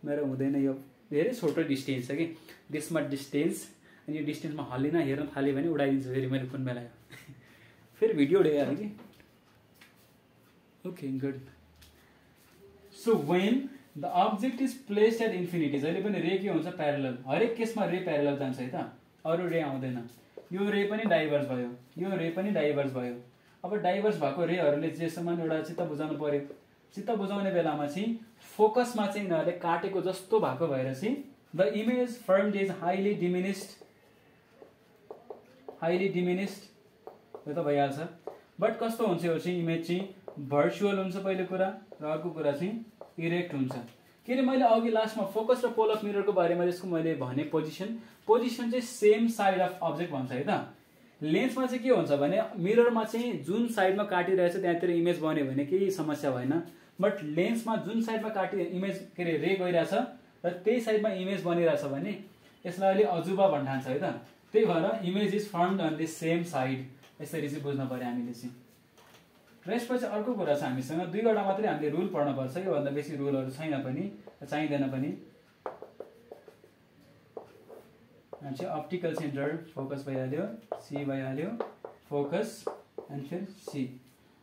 मेरो हुँदैन, यो धेरै छोटो डिस्टेन्स छ कि, दिसमा डिस्टेन्स, अनि यो डिस्टेन्समा हल्लिन हेर्न थाल्यो भने उडाइदिन्छु फेरि मैले कुन बेला फेरि भिडियो उडाइहाल्यो कि। Okay good. So when the object is placed at infinity, जहिले पनि रे के हुन्छ, प्यारलल, हरेक केसमा रे प्यारलल जान्छ है त। अरू रे आउँदैन। यो रे पनि डाइभर्स भयो, यो रे पनि डाइभर्स भयो। अब डाइभर्स भएको रेहरूले जेसम्म एउटा चित्त बुझाउनु पर्यो। चित्त बुझाउने बेलामा चाहिँ फोकसमा चाहिँ यिनीहरूले काटेको जस्तो भएको भएर चाहिँ the image formed is highly diminished यो त भइहाल्छ। बट कस्तो हुन्छ यो चाहिँ इमेज चाहिँ भर्चुअल हुन्छ पहिलो कुरा, र अर्को कुरा चाहिँ इरेक्ट हुन्छ। के अरे मैले अघि लास्टमा फोकस र पोल अफ मिररको बारेमा यसको मैले भने पोजिसन चाहिँ सेम साइड अफ अब्जेक्ट भन्छ है त। लेन्समा चाहिँ के हुन्छ भने मिररमा चाहिँ जुन साइडमा काटिरहेछ त्यहाँतिर इमेज बन्यो भने केही समस्या भएन। बट लेन्समा जुन साइडमा इमेज के अरे रे गइरहेछ र त्यही साइडमा इमेज बनिरहेछ भने यसलाई अलि अजुबा भन्न ठान्छ है त। त्यही भएर image is formed on the same side, यसरी चाहिँ बुझ्नु पर्यो हामीले चाहिँ। र यसपछि अर्को कुरा छ हामीसँग 2 वटा मात्रै हामीले रुल पढ्न पर्छ, योभन्दा बेसी रुलहरू छैन पनि चाहिँदैन पनि। चाहिँ अप्टिकल सेन्टर फोकस भइहाल्यो, सी भइहाल्यो, फोकस एन्ड फिर सी।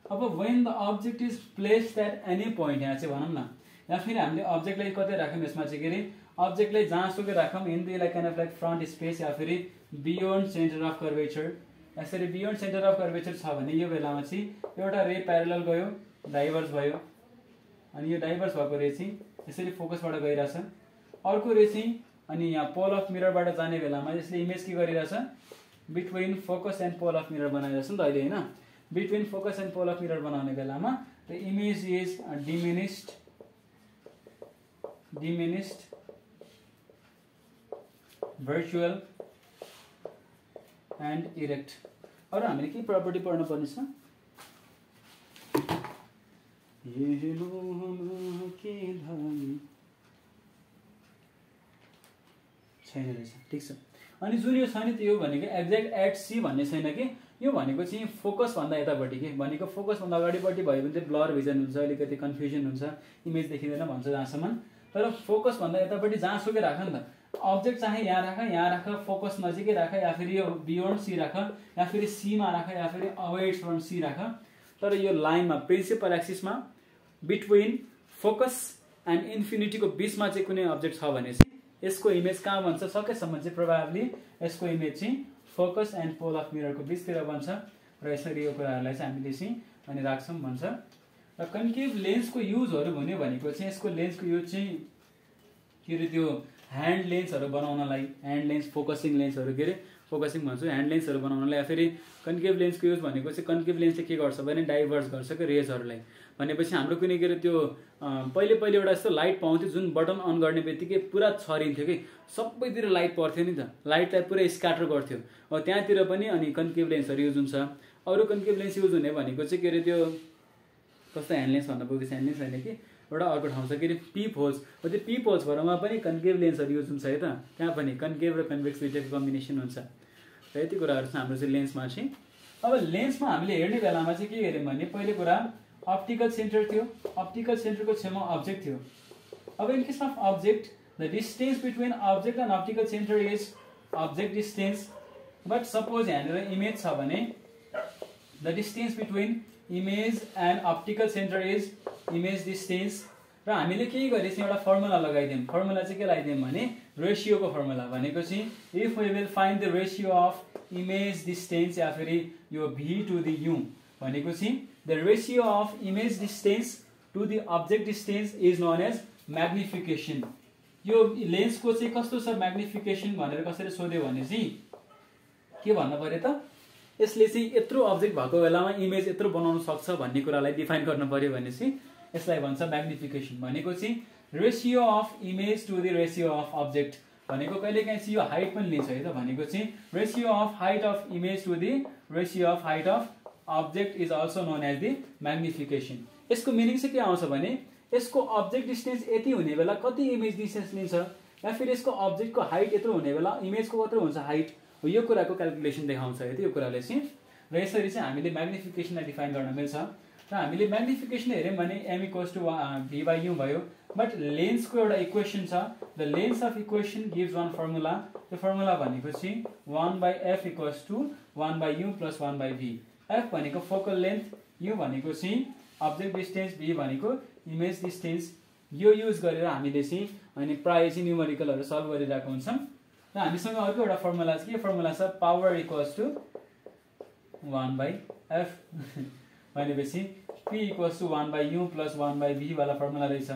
अब when the object is placed at any point, यहाँ चाहिँ भनौँ न या फेरि हामीले अब्जेक्टलाई कतै राख्यौँ, यसमा चाहिँ के अरे अब्जेक्टलाई जहाँसुकै राखौँ in the kind of like front space या फेरि बियोन्ड सेन्टर अफ कर्वेचर। यसरी बियोन्ड सेन्टर अफ कर्वेचर छ भने यो बेलामा चाहिँ एउटा रे प्यारलल गयो, डाइभर्स भयो, अनि यो डाइभर्स भएको रे चाहिँ यसरी फोकसबाट गइरहेछ। अर्को रे चाहिँ अनि यहाँ पोल अफ मिररबाट जाने बेलामा यसले इमेज के गरिरहेछ, between focus and pole of mirror बनाइरहेछ नि त अहिले होइन। Between focus and pole of mirror बनाउने बेलामा the image is diminished virtual and erect. अरू हामीले के प्रपर्टी पढ्नु पर्ने छ, छैन रहेछ, ठिक छ। अनि जुन यो छ नि त्यो भनेको एक्ज्याक्ट एट सी भन्ने छैन कि, यो भनेको चाहिँ फोकस भन्दा यतापट्टि के भनेको फोकस भन्दा अगाडिपट्टि भयो भने चाहिँ ब्लर भिजन हुन्छ, अलिकति कन्फ्युजन हुन्छ, इमेज देखिँदैन भन्छ जहाँसम्म। तर फोकस भन्दा यतापट्टि जहाँसुकै राख नि त, अब्जेक्ट चाहे यहाँ राख, फोकस नजिकै राख, या फेरि यो बियोन्ड सी राख, या फेरि सीमा राख, या फेरि अवेड फ्रम सी राख। तर यो लाइनमा प्रिन्सिपल एक्सिसमा बिट्विन फोकस एन्ड इन्फिनिटीको बिचमा चाहिँ कुनै अब्जेक्ट छ भने चाहिँ यसको इमेज कहाँ बन्छ, सकेसम्म चाहिँ प्रोभाब्ली यसको इमेज चाहिँ फोकस एन्ड पोल अफ मिररको बिचतिर बन्छ। र यसरी यो कुराहरूलाई चाहिँ हामीले चाहिँ अनि राख्छौँ भन्छ। र कन्केभ लेन्सको युजहरू भन्यो भनेको चाहिँ यसको लेन्सको युज चाहिँ के अरे त्यो ह्यान्ड लेन्सहरू बनाउनलाई, ह्यान्ड लेन्स फोकसिङ लेन्सहरू के अरे फोकसिङ भन्छु, ह्यान्ड लेन्सहरू बनाउनलाई। या फेरि कन्केभ लेन्सको युज भनेको चाहिँ कन्केभ लेन्सले के गर्छ भने डाइभर्स गर्छ कि रेजहरूलाई। भनेपछि हाम्रो कुनै के अरे त्यो पहिले एउटा यस्तो लाइट पाउँथ्यो जुन बटन अन गर्ने बित्तिकै पुरा छरिन्थ्यो कि, सबैतिर लाइट पर्थ्यो नि त, लाइटलाई पुरै स्क्याटर गर्थ्यो। अब त्यहाँतिर पनि अनि कन्केभ लेन्सहरू युज हुन्छ। अरू कन्केभ लेन्स युज हुने भनेको चाहिँ के अरे त्यो कस्तो ह्यान्ड लेन्स भन्दा पुग्छ, ह्यान्ड लेन्स होइन कि एउटा अर्को ठाउँ छ के अरे पिप होल्स, हो त्यो पिप होल्सहरूमा पनि कन्केभ लेन्सहरू युज हुन्छ है त। त्यहाँ पनि कन्केभ र कन्भेक्स दुईटाको कम्बिनेसन हुन्छ। र यति कुराहरू छ हाम्रो चाहिँ लेन्समा चाहिँ। अब लेन्समा हामीले हेर्ने बेलामा चाहिँ के हेऱ्यौँ भने पहिलो कुरा अप्टिकल सेन्टर थियो, अप्टिकल सेन्टरको छेउमा अब्जेक्ट थियो। अब in case of object the distance between object and optical centre is object distance. But suppose यहाँनिर इमेज छ भने the distance between image and optical centre is image distance. र हामीले के गरेछौँ एउटा फर्मुला लगाइदियौँ। फर्मुला चाहिँ के लगाइदियौँ भने रेसियोको फर्मुला भनेको चाहिँ if we will find the ratio of image distance या फेरि यो भी टु द यु भनेको चाहिँ the ratio of image distance to the object distance is known as magnification. यो लेन्सको चाहिँ कस्तो छ म्याग्निफिकेसन भनेर कसरी सोध्यो भने चाहिँ के भन्नु पर्यो त, यसले चाहिँ यत्रो अब्जेक्ट भएको बेलामा इमेज यत्रो बनाउन सक्छ भन्ने कुरालाई डिफाइन गर्नु पर्यो भने चाहिँ यसलाई भन्छ म्याग्निफिकेसन। भनेको चाहिँ ratio of image to the ratio of object भनेको कहिलेकाहीँ चाहिँ यो हाइट पनि लिन्छ है त। भनेको चाहिँ ratio of height of image to the ratio of height of object is also known as the magnification. यसको मिनिङ चाहिँ के आउँछ भने यसको अब्जेक्ट डिस्टेन्स यति हुने बेला कति इमेज डिस्टेन्स लिन्छ, या फिर यसको अब्जेक्टको हाइट यत्रो हुने बेला इमेजको कत्रो हुन्छ हाइट, यो कुराको क्याल्कुलेसन देखाउँछ है त यो कुराले चाहिँ। र यसरी चाहिँ हामीले म्याग्निफिकेसनलाई डिफाइन गर्न मिल्छ। र हामीले म्याग्निफिकेसन हेऱ्यौँ भने M equals to V by U भयो। बट लेन्सको एउटा इक्वेसन छ, the lens of equation gives one formula. त्यो फर्मुला भनेको चाहिँ 1/f equals to 1/u plus 1/v। F भनेको फोकल लेन्थ, यु भनेको चाहिँ अब्जेक्ट डिस्टेन्स, भी भनेको इमेज डिस्टेन्स। यो युज गरेर हामीले चाहिँ अनि प्रायः चाहिँ न्युमेरिकलहरू सल्भ गरिरहेको हुन्छौँ। र हामीसँग अर्को एउटा फर्मुला छ, के फर्मुला छ, पावर इक्वल्स टु 1/f भनेपछि p equals to 1/u plus 1/v वाला फर्मुला रहेछ।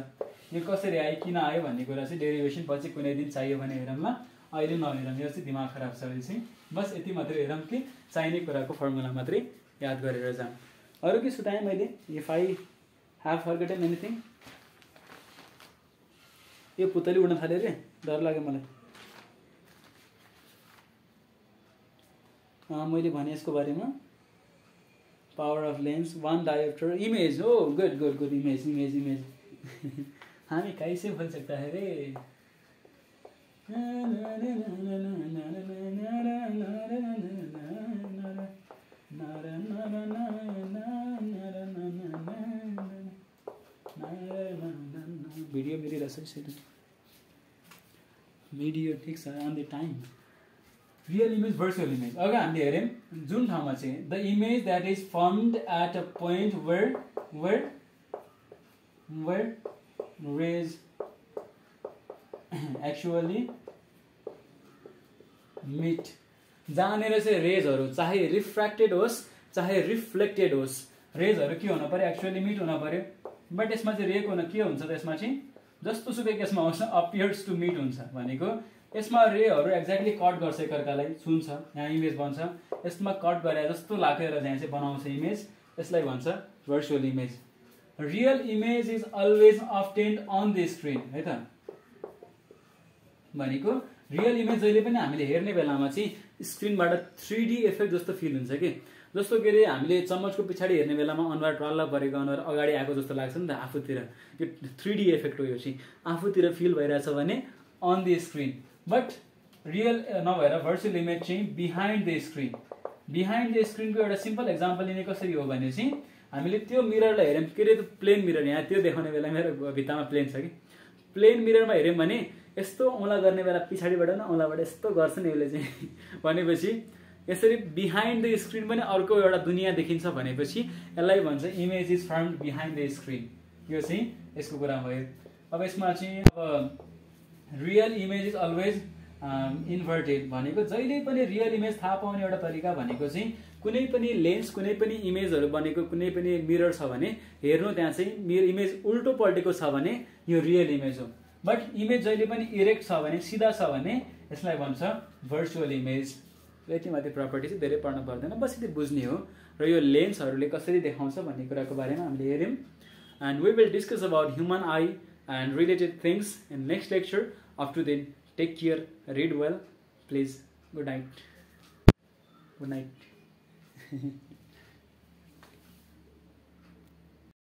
यो कसरी आयो, किन आयो भन्ने कुरा चाहिँ डेरिभेसन पछि कुनै दिन चाहियो भने हेरौँला, अहिले नहेरौँ, यो चाहिँ दिमाग खराब छ अहिले चाहिँ। बस यति मात्रै हेरौँ कि चाहिने कुराको फर्मुला मात्रै याद गरेर जाऊँ। अरू के सुताएँ मैले, इफ आई ह्याभ फर्गेटन एनिथिङ। यो पुतली उड्न थाल्यो रे, डर लाग्यो मलाई। मैले भने यसको बारेमा power of lens, 1 dioptre, image हो, good good good, image image image हामी कैसे भूल सकता है रे। भिडियो मेरी रसोई भिडियो ठिक छ, on the time. Real image virtual image अघि हामीले हेऱ्यौँ जुन ठाउँमा चाहिँ the image that is formed at a point where rays actually meet, जहाँनिर चाहिँ रेजहरू चाहे रिफ्र्याक्टेड होस् चाहे रिफ्लेक्टेड होस्, रेजहरू के हुनु पर्यो, एक्चुअली मिट हुनु पर्यो। बट यसमा चाहिँ रेको के हुन्छ त, यसमा चाहिँ जस्तो सुकै केसमा आउँछ अपियर्स टु मिट हुन्छ भनेको यसमा रेहरू एक्ज्याक्टली कट गर्छ एकअर्कालाई, छुन्छ, यहाँ इमेज बन्छ, यसमा कट गरे जस्तो लागेर यहाँ चाहिँ बनाउँछ इमेज, यसलाई भन्छ virtual image. Real image is always obtained on the screen, है त। भनेको रियल इमेज जहिले पनि हामीले हेर्ने बेलामा चाहिँ स्क्रिनबाट 3D इफेक्ट जस्तो फिल हुन्छ कि, जस्तो के अरे हामीले चम्मचको पछाडि हेर्ने बेलामा अनुहार टल्ल परेको अनुहार अगाडि आएको जस्तो लाग्छ नि त आफूतिर, यो 3D इफेक्ट हो। यो चाहिँ आफूतिर फिल भइरहेछ भने on the screen, but real नभएर भर्चुअल इमेज चाहिँ behind the screen. Behind the स्क्रिनको एउटा सिम्पल एक्जाम्पल लिने कसरी हो भने चाहिँ हामीले त्यो मिररलाई हेऱ्यौँ, के अरे प्लेन मिरर, यहाँ त्यो देखाउने बेला मेरो भित्तामा प्लेन छ कि, प्लेन मिररमा हेऱ्यौँ भने यस्तो औँला गर्ने बेला पछाडिबाट न औँलाबाट यस्तो गर्छ नि यसले चाहिँ भनेपछि यसरी बिहाइन्ड द स्क्रिन पनि अर्को एउटा दुनियाँ देखिन्छ भनेपछि यसलाई भन्छ image is formed behind the screen. यो चाहिँ यसको कुरा भयो। अब यसमा चाहिँ अब real image is always inverted भनेको जहिले पनि रियल इमेज थाहा पाउने एउटा तरिका भनेको चाहिँ कुनै पनि लेन्स कुनै पनि इमेजहरू बनेको कुनै पनि मिरर छ भने हेर्नु त्यहाँ चाहिँ मेरो इमेज उल्टो पल्टेको छ भने यो रियल इमेज हो। बट इमेज जहिले पनि इरेक्ट छ भने सिधा छ भने यसलाई भन्छ भर्चुअल इमेज। यति मात्रै प्रपर्टी चाहिँ धेरै पढ्नु पर्दैन, बस यति बुझ्ने हो। र यो लेन्सहरूले कसरी देखाउँछ भन्ने कुराको बारेमा हामीले हेऱ्यौँ। And we will discuss about human eye and related things in next lecture. Up to then, take care, read well, please. Good night.